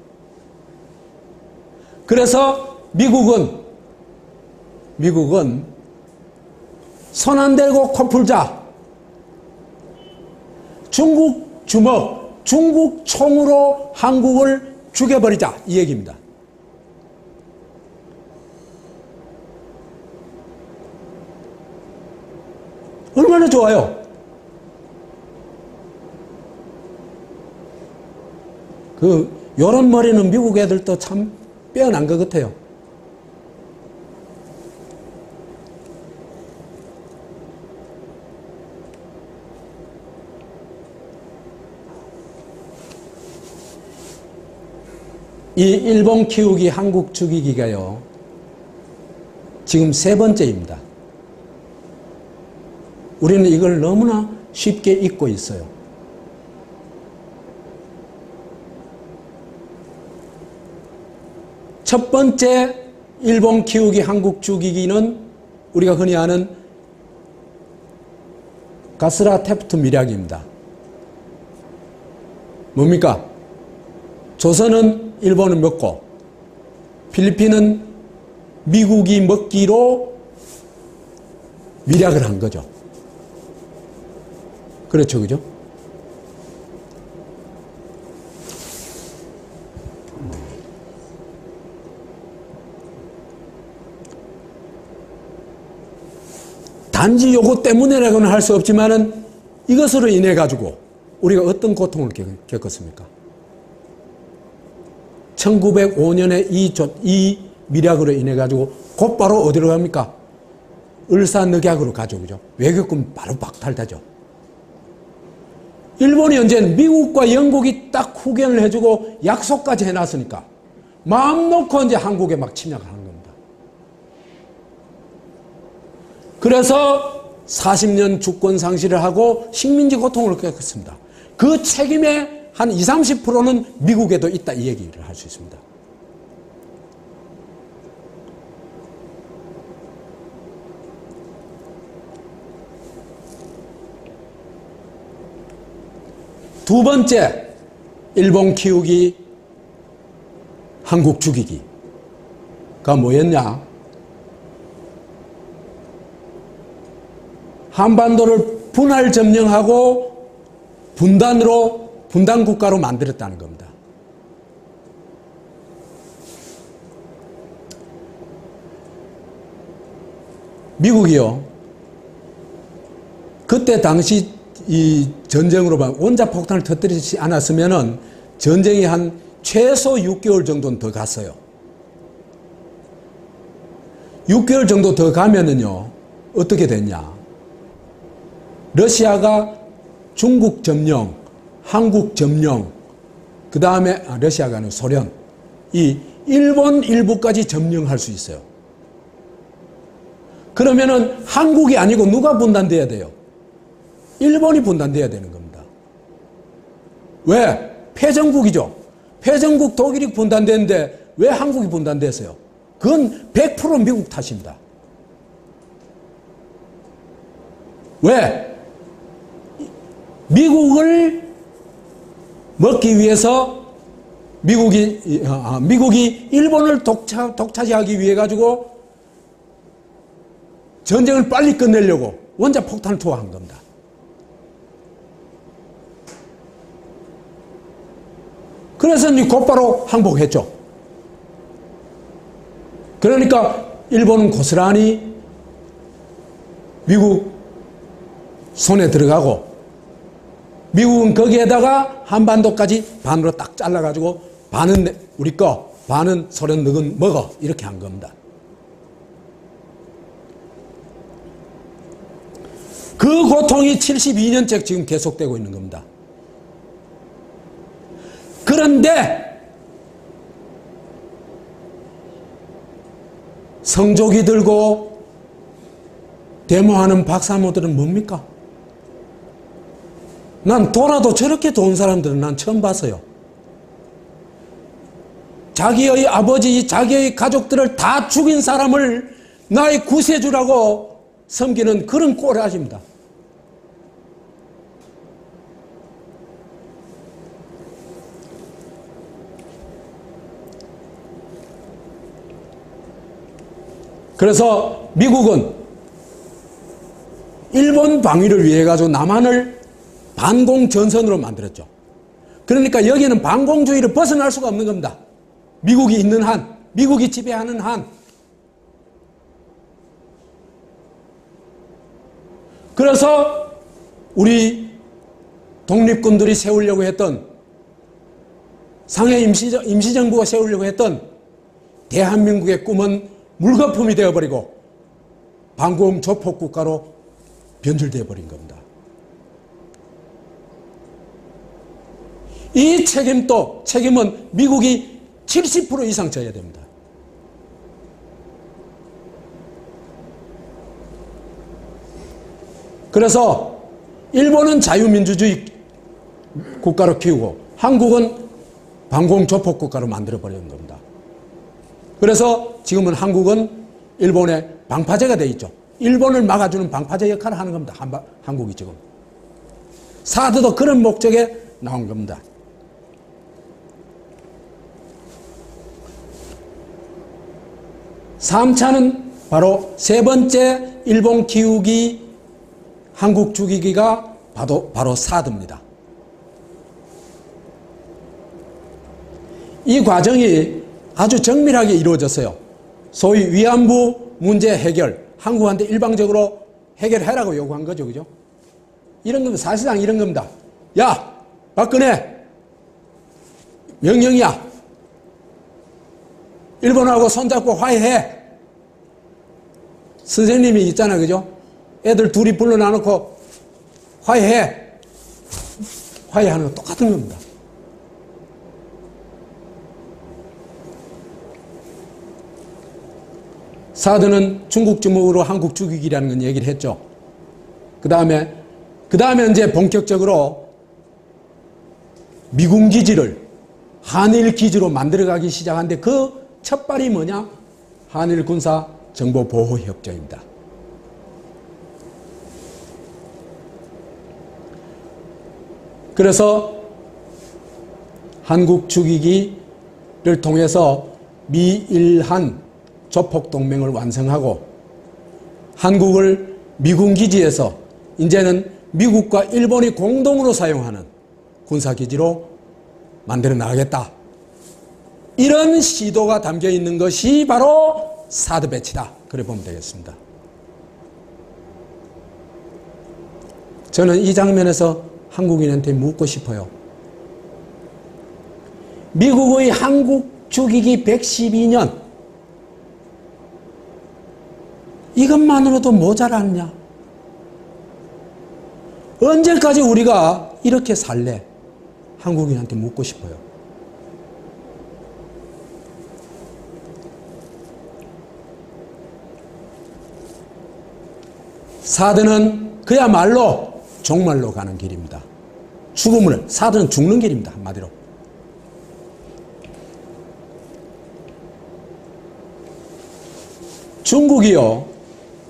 S1: 그래서 미국은 손 안 대고 코 풀자. 중국 주먹, 중국 총으로 한국을 죽여버리자. 이 얘기입니다. 얼마나 좋아요. 요런 머리는 미국 애들도 참 빼어난 것 같아요. 이 일본 키우기 한국 죽이기가요, 지금 3번째입니다. 우리는 이걸 너무나 쉽게 잊고 있어요. 첫 번째 일본 키우기 한국 죽이기는 우리가 흔히 아는 가스라 테프트 밀약입니다. 뭡니까? 조선은 일본을 먹고 필리핀은 미국이 먹기로 밀약을 한 거죠. 그렇죠, 그죠? 단지 요거 때문에라고는 할 수 없지만은 이것으로 인해 가지고 우리가 어떤 고통을 겪었습니까? 1905년에 이 밀약으로 인해 가지고 곧바로 어디로 갑니까? 을사늑약으로 가죠, 그죠? 외교권 바로 박탈되죠. 일본이 언제는 미국과 영국이 딱 후견을 해주고 약속까지 해놨으니까 마음 놓고 이제 한국에 막 침략을 하는 겁니다. 그래서 40년 주권 상실을 하고 식민지 고통을 겪었습니다. 그 책임의 한 20, 30%는 미국에도 있다, 이 얘기를 할 수 있습니다. 두 번째, 일본 키우기 한국 죽이기가 뭐였냐? 한반도를 분할 점령하고 분단 국가로 만들었다는 겁니다. 미국이요, 그때 당시 이 전쟁으로 원자폭탄을 터뜨리지 않았으면은 전쟁이 한 최소 6개월 정도는 더 갔어요. 6개월 정도 더 가면은요, 어떻게 됐냐? 러시아가 중국 점령, 한국 점령, 그 다음에 러시아가 아니고 소련, 이 일본 일부까지 점령할 수 있어요. 그러면은 한국이 아니고 누가 분단돼야 돼요? 일본이 분단돼야 되는 겁니다. 왜? 패전국이죠. 패전국 독일이 분단됐는데 왜 한국이 분단됐어요? 그건 100% 미국 탓입니다. 왜? 미국을 먹기 위해서 미국이 일본을 독차지하기 위해 가지고 전쟁을 빨리 끝내려고 원자폭탄을 투하한 겁니다. 그래서 곧바로 항복했죠. 그러니까 일본은 고스란히 미국 손에 들어가고, 미국은 거기에다가 한반도까지 반으로 딱 잘라가지고 반은 우리 거, 반은 소련 너는 먹어. 이렇게 한 겁니다. 그 고통이 72년째 지금 계속되고 있는 겁니다. 그런데 성조기 들고 데모하는 박사모들은 뭡니까? 난 돌아도 저렇게 좋은 사람들은 난 처음 봤어요. 자기의 아버지, 자기의 가족들을 다 죽인 사람을 나의 구세주라고 섬기는 그런 꼴아십니다. 그래서 미국은 일본 방위를 위해 가지고 남한을 반공전선으로 만들었죠. 그러니까 여기는 반공주의를 벗어날 수가 없는 겁니다. 미국이 있는 한, 미국이 지배하는 한. 그래서 우리 독립군들이 세우려고 했던, 상해 임시정부가 세우려고 했던 대한민국의 꿈은 물거품이 되어버리고 반공 조폭 국가로 변질되어 버린 겁니다. 이 책임은 미국이 70% 이상 져야 됩니다. 그래서 일본은 자유민주주의 국가로 키우고 한국은 반공 조폭 국가로 만들어버리는 겁니다. 그래서 지금은 한국은 일본의 방파제가 되어 있죠. 일본을 막아주는 방파제 역할을 하는 겁니다. 한국이 지금. 사드도 그런 목적에 나온 겁니다. (3차는) 바로 세 번째 일본 기우기 한국 죽이기가 바로 사드입니다. 이 과정이 아주 정밀하게 이루어졌어요. 소위 위안부 문제 해결, 한국한테 일방적으로 해결해라고 요구한 거죠. 그죠? 이런 겁니다. 사실상 이런 겁니다. 야, 박근혜! 명령이야. 일본하고 손잡고 화해해. 선생님이 있잖아. 그죠? 애들 둘이 불러놔놓고 화해해. 화해하는 거 똑같은 겁니다. 사드는 중국 주먹으로 한국 죽이기라는 건 얘기를 했죠. 그 다음에 이제 본격적으로 미군 기지를 한일 기지로 만들어가기 시작하는데 그 첫발이 뭐냐? 한일 군사 정보 보호 협정입니다. 그래서 한국 죽이기를 통해서 미일한 조폭 동맹을 완성하고 한국을 미군 기지에서 이제는 미국과 일본이 공동으로 사용하는 군사기지로 만들어 나가겠다. 이런 시도가 담겨 있는 것이 바로 사드 배치다. 그래 보면 되겠습니다. 저는 이 장면에서 한국인한테 묻고 싶어요. 미국의 한국 죽이기 112년 이것만으로도 모자랐냐? 언제까지 우리가 이렇게 살래? 한국인한테 묻고 싶어요. 사드는 그야말로 종말로 가는 길입니다. 사드는 죽는 길입니다. 한마디로.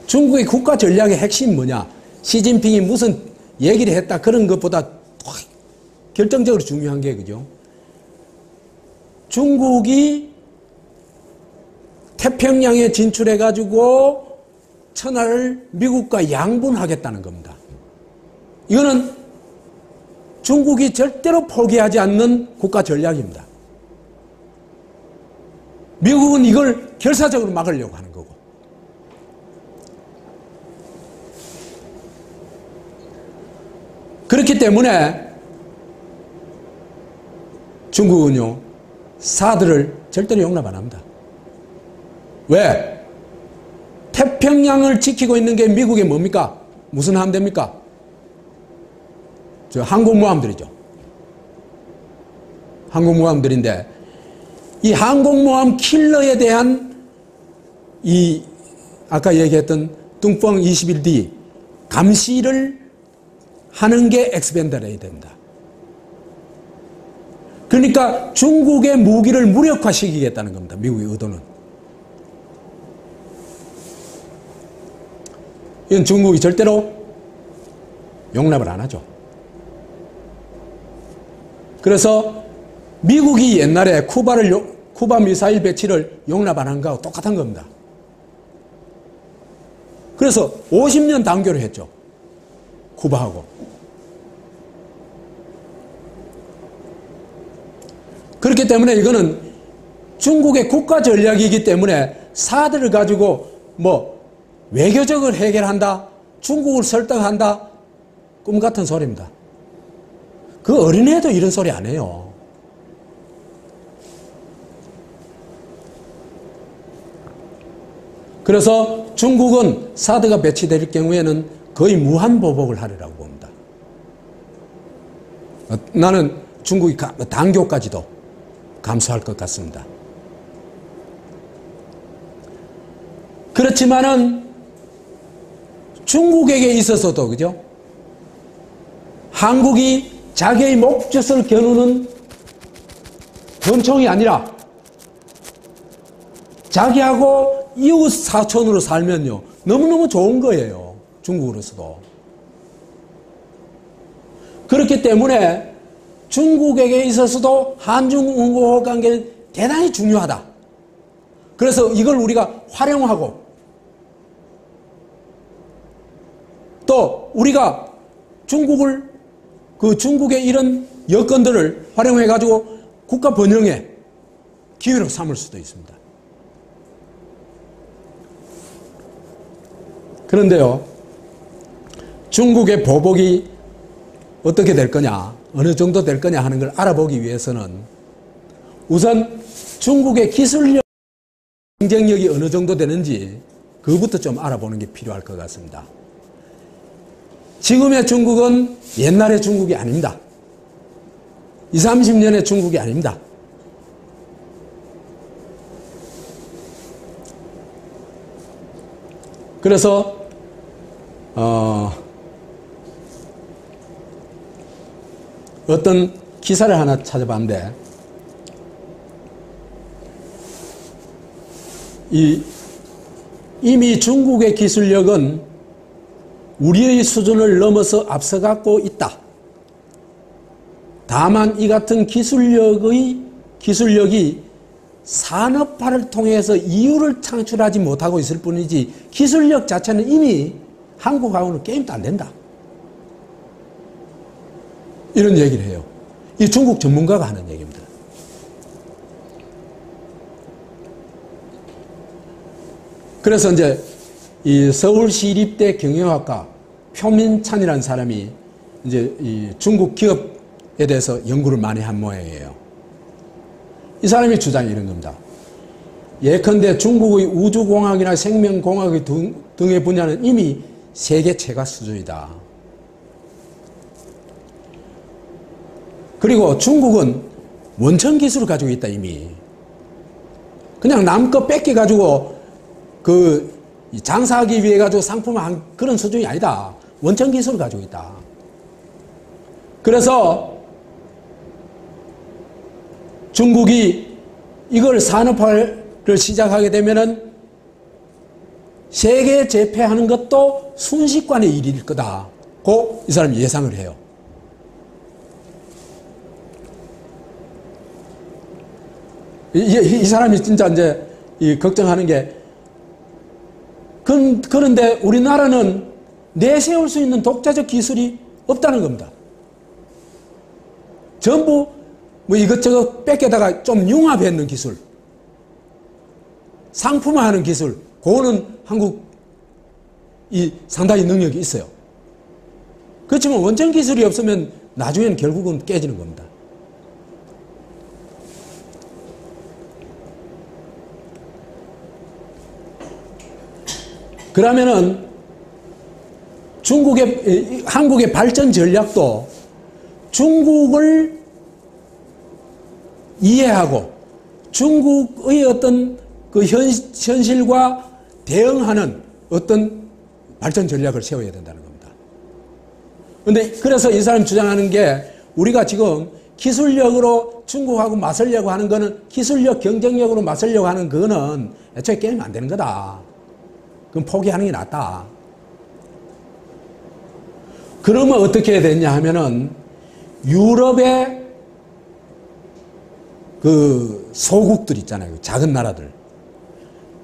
S1: 중국의 국가 전략의 핵심이 뭐냐? 시진핑이 무슨 얘기를 했다 그런 것보다 결정적으로 중요한 게 그죠? 중국이 태평양에 진출해가지고 천하를 미국과 양분하겠다는 겁니다. 이거는 중국이 절대로 포기하지 않는 국가 전략입니다. 미국은 이걸 결사적으로 막으려고 하는 거고. 그렇기 때문에 중국은요, 사드를 절대로 용납 안 합니다. 왜? 태평양을 지키고 있는 게 미국의 뭡니까? 무슨 함대입니까? 저 항공모함들이죠. 항공모함들인데 이 항공모함 킬러에 대한 이 아까 얘기했던 뚱뻥 21D 감시를 하는 게 엑스펜더레이 됩니다. 그러니까 중국의 무기를 무력화시키겠다는 겁니다. 미국의 의도는. 이건 중국이 절대로 용납을 안 하죠. 그래서 미국이 옛날에 쿠바 미사일 배치를 용납 안 한 거하고 똑같은 겁니다. 그래서 50년 단교를 했죠. 쿠바하고. 그렇기 때문에 이거는 중국의 국가 전략이기 때문에 사드를 가지고 뭐 외교적을 해결한다, 중국을 설득한다, 꿈 같은 소리입니다. 그 어린애도 이런 소리 안 해요. 그래서 중국은 사드가 배치될 경우에는 거의 무한보복을 하리라고 봅니다. 나는 중국이 단교까지도 감수할 것 같습니다. 그렇지만은 중국에게 있어서도 그죠? 한국이 자기의 목젖을 겨누는 권총이 아니라 자기하고 이웃 사촌으로 살면요 너무너무 좋은 거예요. 중국으로서도. 그렇기 때문에 중국에게 있어서도 한중우호 관계는 대단히 중요하다. 그래서 이걸 우리가 활용하고 또 우리가 중국의 이런 여건들을 활용해 가지고 국가 번영의 기회로 삼을 수도 있습니다. 그런데요, 중국의 보복이 어떻게 될 거냐, 어느 정도 될 거냐 하는 걸 알아보기 위해서는 우선 중국의 기술력, 경쟁력이 어느 정도 되는지 그것부터 좀 알아보는 게 필요할 것 같습니다. 지금의 중국은 옛날의 중국이 아닙니다. 20, 30년의 중국이 아닙니다. 그래서 어떤 기사를 하나 찾아봤는데 이미 중국의 기술력은 우리의 수준을 넘어서 앞서가고 있다. 다만 이 같은 기술력이 산업화를 통해서 이유를 창출하지 못하고 있을 뿐이지 기술력 자체는 이미 한국하고는 게임도 안 된다. 이런 얘기를 해요. 이 중국 전문가가 하는 얘기입니다. 그래서 이제 이 서울시립대 경영학과 표민찬이라는 사람이 이제 이 중국 기업에 대해서 연구를 많이 한 모양이에요. 이 사람의 주장이 이런 겁니다. 예컨대 중국의 우주공학이나 생명공학 등의 분야는 이미 세계 최고 수준이다. 그리고 중국은 원천 기술을 가지고 있다 이미. 그냥 남 거 뺏겨가지고 장사하기 위해 가지고 상품을 한 그런 수준이 아니다. 원천 기술을 가지고 있다. 그래서 중국이 이걸 산업화를 시작하게 되면은 세계 제패하는 것도 순식간의 일일 거다고 이 사람이 예상을 해요. 이 사람이 진짜 이제 걱정하는 게 그런데 우리나라는 내세울 수 있는 독자적 기술이 없다는 겁니다. 전부 뭐 이것저것 뺏겨다가 좀 융합했는 기술, 상품화하는 기술, 그거는 한국이 상당히 능력이 있어요. 그렇지만 원천 기술이 없으면 나중에는 결국은 깨지는 겁니다. 그러면은 한국의 발전 전략도 중국을 이해하고 중국의 어떤 그 현실과 대응하는 어떤 발전 전략을 세워야 된다는 겁니다. 그런데 그래서 이 사람이 주장하는 게 우리가 지금 기술력으로 중국하고 맞서려고 하는 거는 기술력, 경쟁력으로 맞서려고 하는 그거는 애초에 게임 안 되는 거다. 그럼 포기하는 게 낫다. 그러면 어떻게 해야 되냐 하면은 유럽의 그 소국들 있잖아요. 작은 나라들.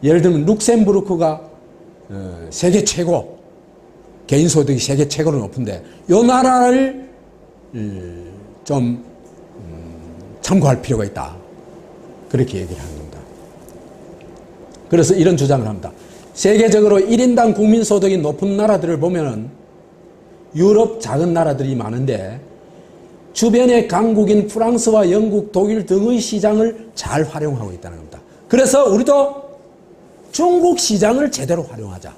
S1: 예를 들면 룩셈부르크가 세계 최고, 개인소득이 세계 최고로 높은데 이 나라를 좀 참고할 필요가 있다. 그렇게 얘기를 하는 겁니다. 그래서 이런 주장을 합니다. 세계적으로 1인당 국민소득이 높은 나라들을 보면은 유럽 작은 나라들이 많은데 주변의 강국인 프랑스와 영국, 독일 등의 시장을 잘 활용하고 있다는 겁니다. 그래서 우리도 중국 시장을 제대로 활용하자.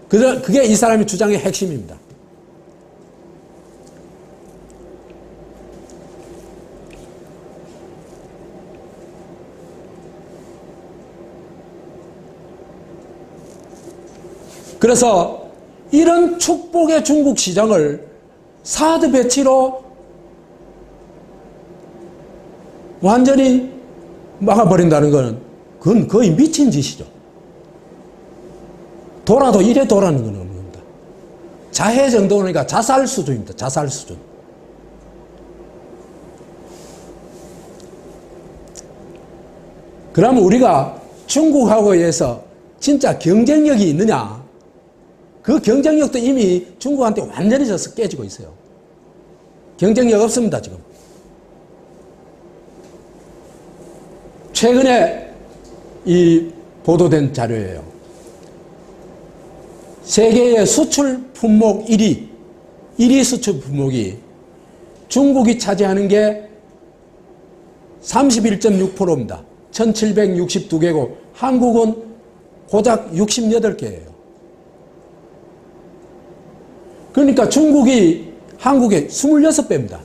S1: 그게 이 사람의 주장의 핵심입니다. 그래서 이런 축복의 중국 시장을 사드 배치로 완전히 막아버린다는 것은 그건 거의 미친 짓이죠. 돌아도 이래 돌아는 건 없는 겁니다. 자해 정도니까 자살 수준입니다. 자살 수준. 그러면 우리가 중국하고에서 진짜 경쟁력이 있느냐? 그 경쟁력도 이미 중국한테 완전히 져서 깨지고 있어요. 경쟁력 없습니다, 지금. 최근에 이 보도된 자료예요. 세계의 수출 품목 1위 수출 품목이 중국이 차지하는 게 31.6%입니다. 1762개국, 한국은 고작 68개예요. 그러니까 중국이 한국의 26배입니다.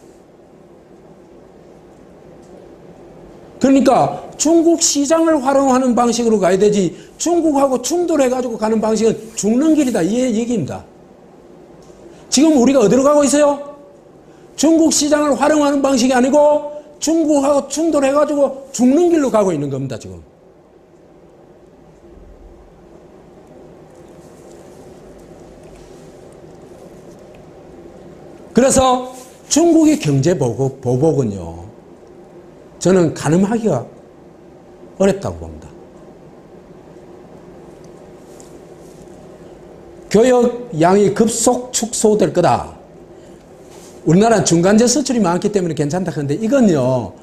S1: 그러니까 중국 시장을 활용하는 방식으로 가야 되지 중국하고 충돌해가지고 가는 방식은 죽는 길이다. 이 얘기입니다. 지금 우리가 어디로 가고 있어요? 중국 시장을 활용하는 방식이 아니고 중국하고 충돌해가지고 죽는 길로 가고 있는 겁니다. 지금. 그래서 중국의 경제 보복은요, 저는 가늠하기가 어렵다고 봅니다. 교역량이 급속 축소될 거다. 우리나라는 중간재 수출이 많기 때문에 괜찮다 하는데 이건요,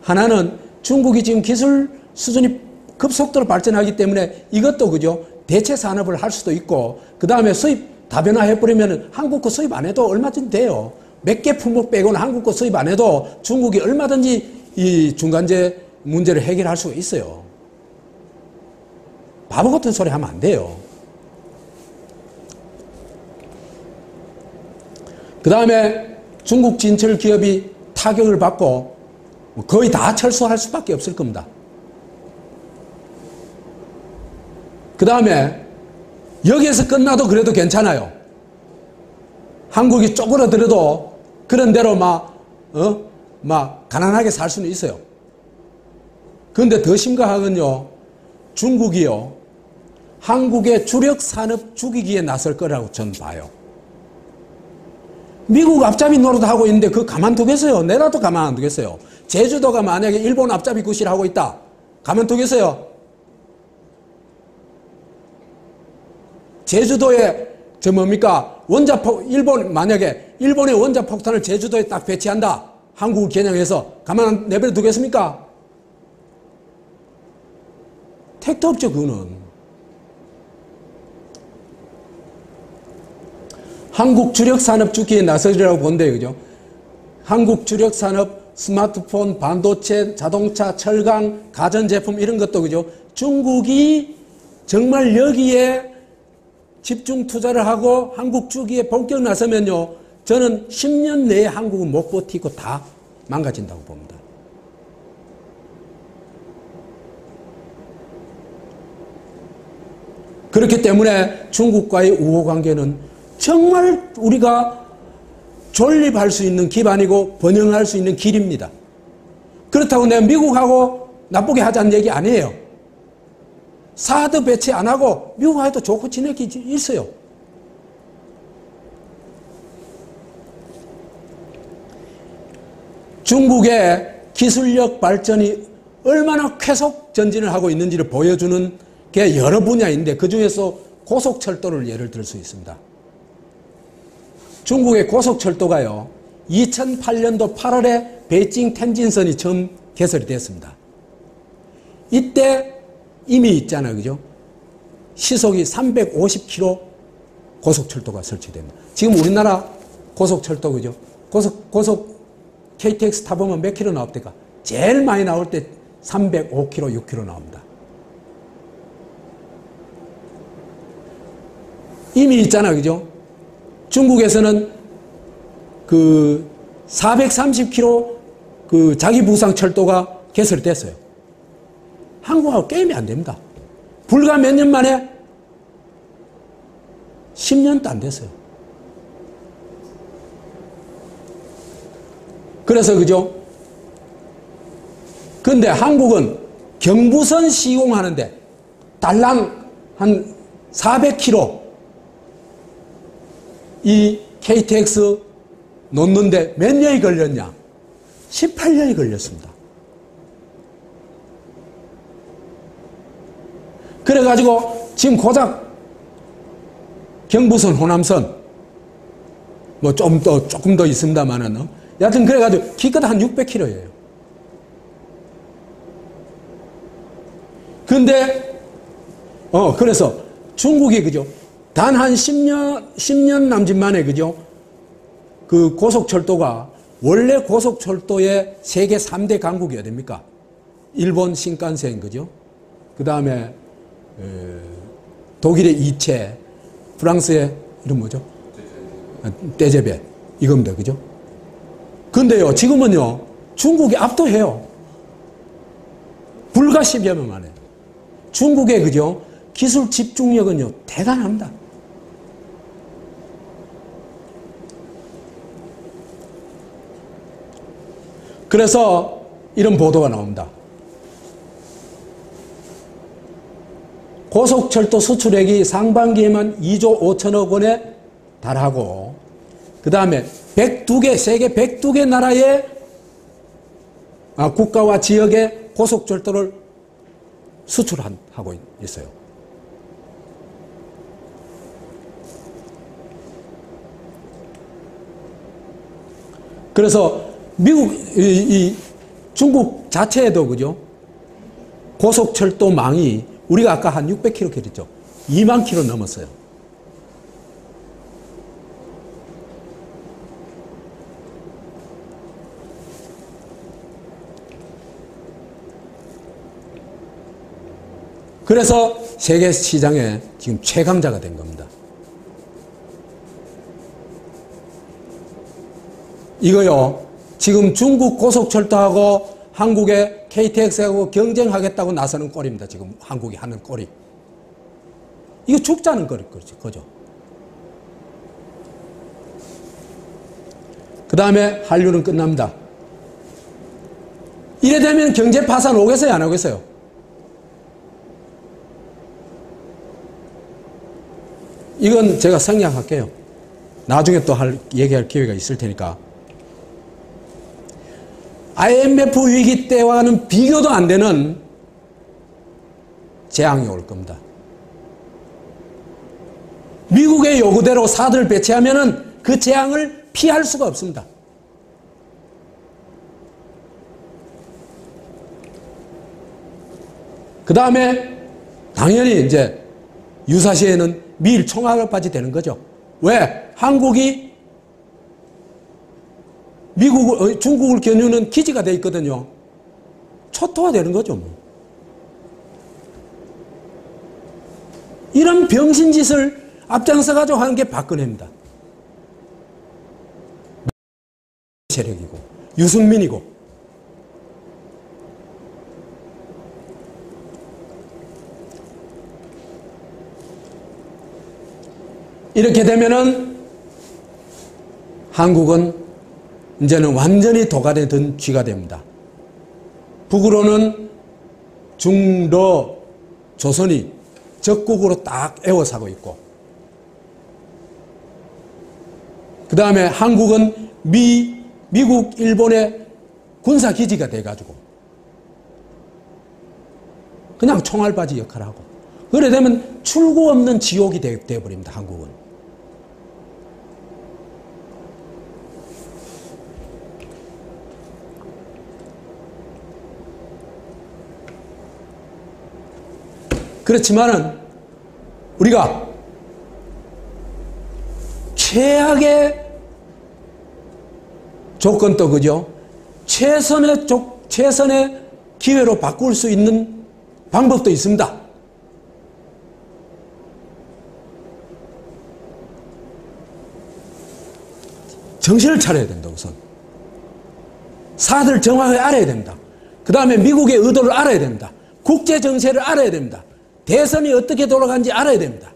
S1: 하나는 중국이 지금 기술 수준이 급속도로 발전하기 때문에 이것도 그죠, 대체 산업을 할 수도 있고, 그 다음에 수입 다변화해버리면 한국 거 수입 안 해도 얼마든지 돼요. 몇 개 품목 빼고는 한국 거 수입 안 해도 중국이 얼마든지 이 중간재 문제를 해결할 수가 있어요. 바보 같은 소리 하면 안 돼요. 그 다음에 중국 진출 기업이 타격을 받고 거의 다 철수할 수밖에 없을 겁니다. 그 다음에 여기에서 끝나도 그래도 괜찮아요. 한국이 쪼그라들어도 그런 대로 막 가난하게 살 수는 있어요. 그런데 더 심각한 건요, 중국이요, 한국의 주력 산업 죽이기에 나설 거라고 저는 봐요. 미국 앞잡이 노릇하고 있는데 그거 가만두겠어요? 내라도 가만 안 두겠어요? 제주도가 만약에 일본 앞잡이 구실하고 있다. 가만두겠어요? 제주도에 만약에 일본의 원자폭탄을 제주도에 딱 배치한다. 한국을 겨냥해서 가만 내버려 두겠습니까? 택도 없죠, 그거는. 한국 주력산업 죽기에 나서리라고 본대요, 그죠? 한국 주력산업, 스마트폰, 반도체, 자동차, 철강, 가전제품 이런 것도 그죠? 중국이 정말 여기에 집중 투자를 하고 한국 주기에 본격 나서면요, 저는 10년 내에 한국은 못 버티고 다 망가진다고 봅니다. 그렇기 때문에 중국과의 우호 관계는 정말 우리가 존립할 수 있는 기반이고 번영할 수 있는 길입니다. 그렇다고 내가 미국하고 나쁘게 하자는 얘기 아니에요. 사드 배치 안 하고 미국하고도 좋고 지내기 있어요. 중국의 기술력 발전이 얼마나 쾌속 전진을 하고 있는지를 보여주는 게 여러 분야인데 그 중에서 고속철도를 예를 들 수 있습니다. 중국의 고속철도가요, 2008년도 8월에 베이징 텐진선이 처음 개설이 됐습니다. 이때 이미 있잖아요, 그죠? 시속이 350km 고속철도가 설치됩니다. 지금 우리나라 고속철도, 그죠? 고속 KTX 타보면 몇 킬로 나옵니까? 제일 많이 나올 때 305km, 6km 나옵니다. 이미 있잖아요, 그죠? 중국에서는 그 430km 그 자기부상철도가 개설됐어요. 한국하고 게임이 안 됩니다. 불과 몇 년 만에 10년도 안 됐어요. 그래서 그죠? 근데 한국은 경부선 시공하는데 달랑 한 400km 이 KTX 놓는데 몇 년이 걸렸냐? 18년이 걸렸습니다. 그래가지고 지금 고작 경부선, 호남선 뭐 조금 더 있습니다만은 여하튼 그래가지고 기껏 한 600km예요. 근데 그래서 중국이 그죠? 단 한 10년 남짓 만에 그죠? 그 고속철도가 원래 고속철도의 세계 3대 강국이 어딥니까? 일본 신칸센, 그죠? 그 다음에 독일의 이체, 프랑스의 이름 뭐죠? 떼제베, 이겁니다, 그죠? 근데요, 지금은요, 중국이 압도해요. 불과 10여 년 만에. 중국의 그죠? 기술 집중력은요, 대단합니다. 그래서 이런 보도가 나옵니다. 고속철도 수출액이 상반기에만 2조 5천억 원에 달하고, 그 다음에 102개, 세계 102개 나라의 국가와 지역의 고속철도를 수출하고 있어요. 그래서 미국, 중국 자체에도 그죠? 고속철도망이 우리가 아까 한 600km 그랬죠? 2만 km 넘었어요. 그래서 세계 시장에 지금 최강자가 된 겁니다. 이거요, 지금 중국 고속철도하고 한국의 KTX하고 경쟁하겠다고 나서는 꼴입니다. 지금 한국이 하는 꼴이. 이거 죽자는 거죠. 그 다음에 한류는 끝납니다. 이래 되면 경제 파산 오겠어요, 안 오겠어요? 이건 제가 생략할게요. 나중에 또 얘기할 기회가 있을 테니까. IMF 위기 때와는 비교도 안 되는 재앙이 올 겁니다. 미국의 요구대로 사드를 배치하면은 그 재앙을 피할 수가 없습니다. 그 다음에 당연히 이제 유사시에는 미일 총알까지 되는 거죠. 왜? 한국이 중국을 겨누는 기지가 돼 있거든요. 초토화 되는 거죠. 뭐. 이런 병신짓을 앞장서가지고 하는 게 박근혜입니다. 세력이고 유승민이고. 이렇게 되면은 한국은 이제는 완전히 도가니에 든 쥐가 됩니다. 북으로는 중러 조선이 적국으로 딱 에워싸고 있고, 그 다음에 한국은 미국, 일본의 군사기지가 돼가지고 그냥 총알바지 역할을 하고, 그래 되면 출구 없는 지옥이 되어버립니다. 한국은. 그렇지만은 우리가 최악의 조건도 그죠? 최선의 기회로 바꿀 수 있는 방법도 있습니다. 정신을 차려야 된다. 우선 사들 정확하게 알아야 됩니다. 그 다음에 미국의 의도를 알아야 됩니다. 국제 정세를 알아야 됩니다. 대선이 어떻게 돌아가는지 알아야 됩니다.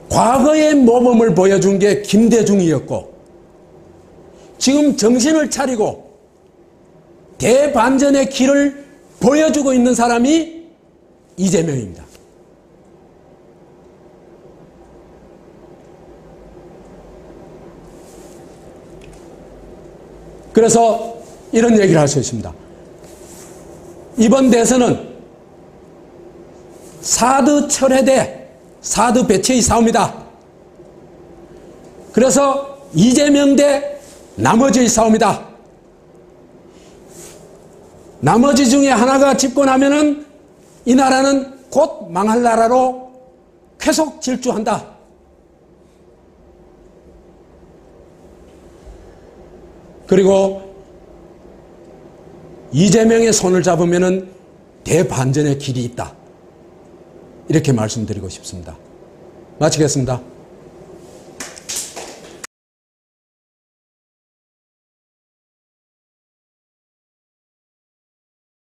S1: 과거의 모범을 보여준 게 김대중이었고, 지금 정신을 차리고 대반전의 길을 보여주고 있는 사람이 이재명입니다. 그래서 이런 얘기를 할 수 있습니다. 이번 대선은 사드 철회 대 사드 배치의 싸움이다. 그래서 이재명 대 나머지의 싸움이다. 나머지 중에 하나가 집권하면은 이 나라는 곧 망할 나라로 계속 질주한다. 그리고 이재명의 손을 잡으면은 대반전의 길이 있다. 이렇게 말씀드리고 싶습니다. 마치겠습니다.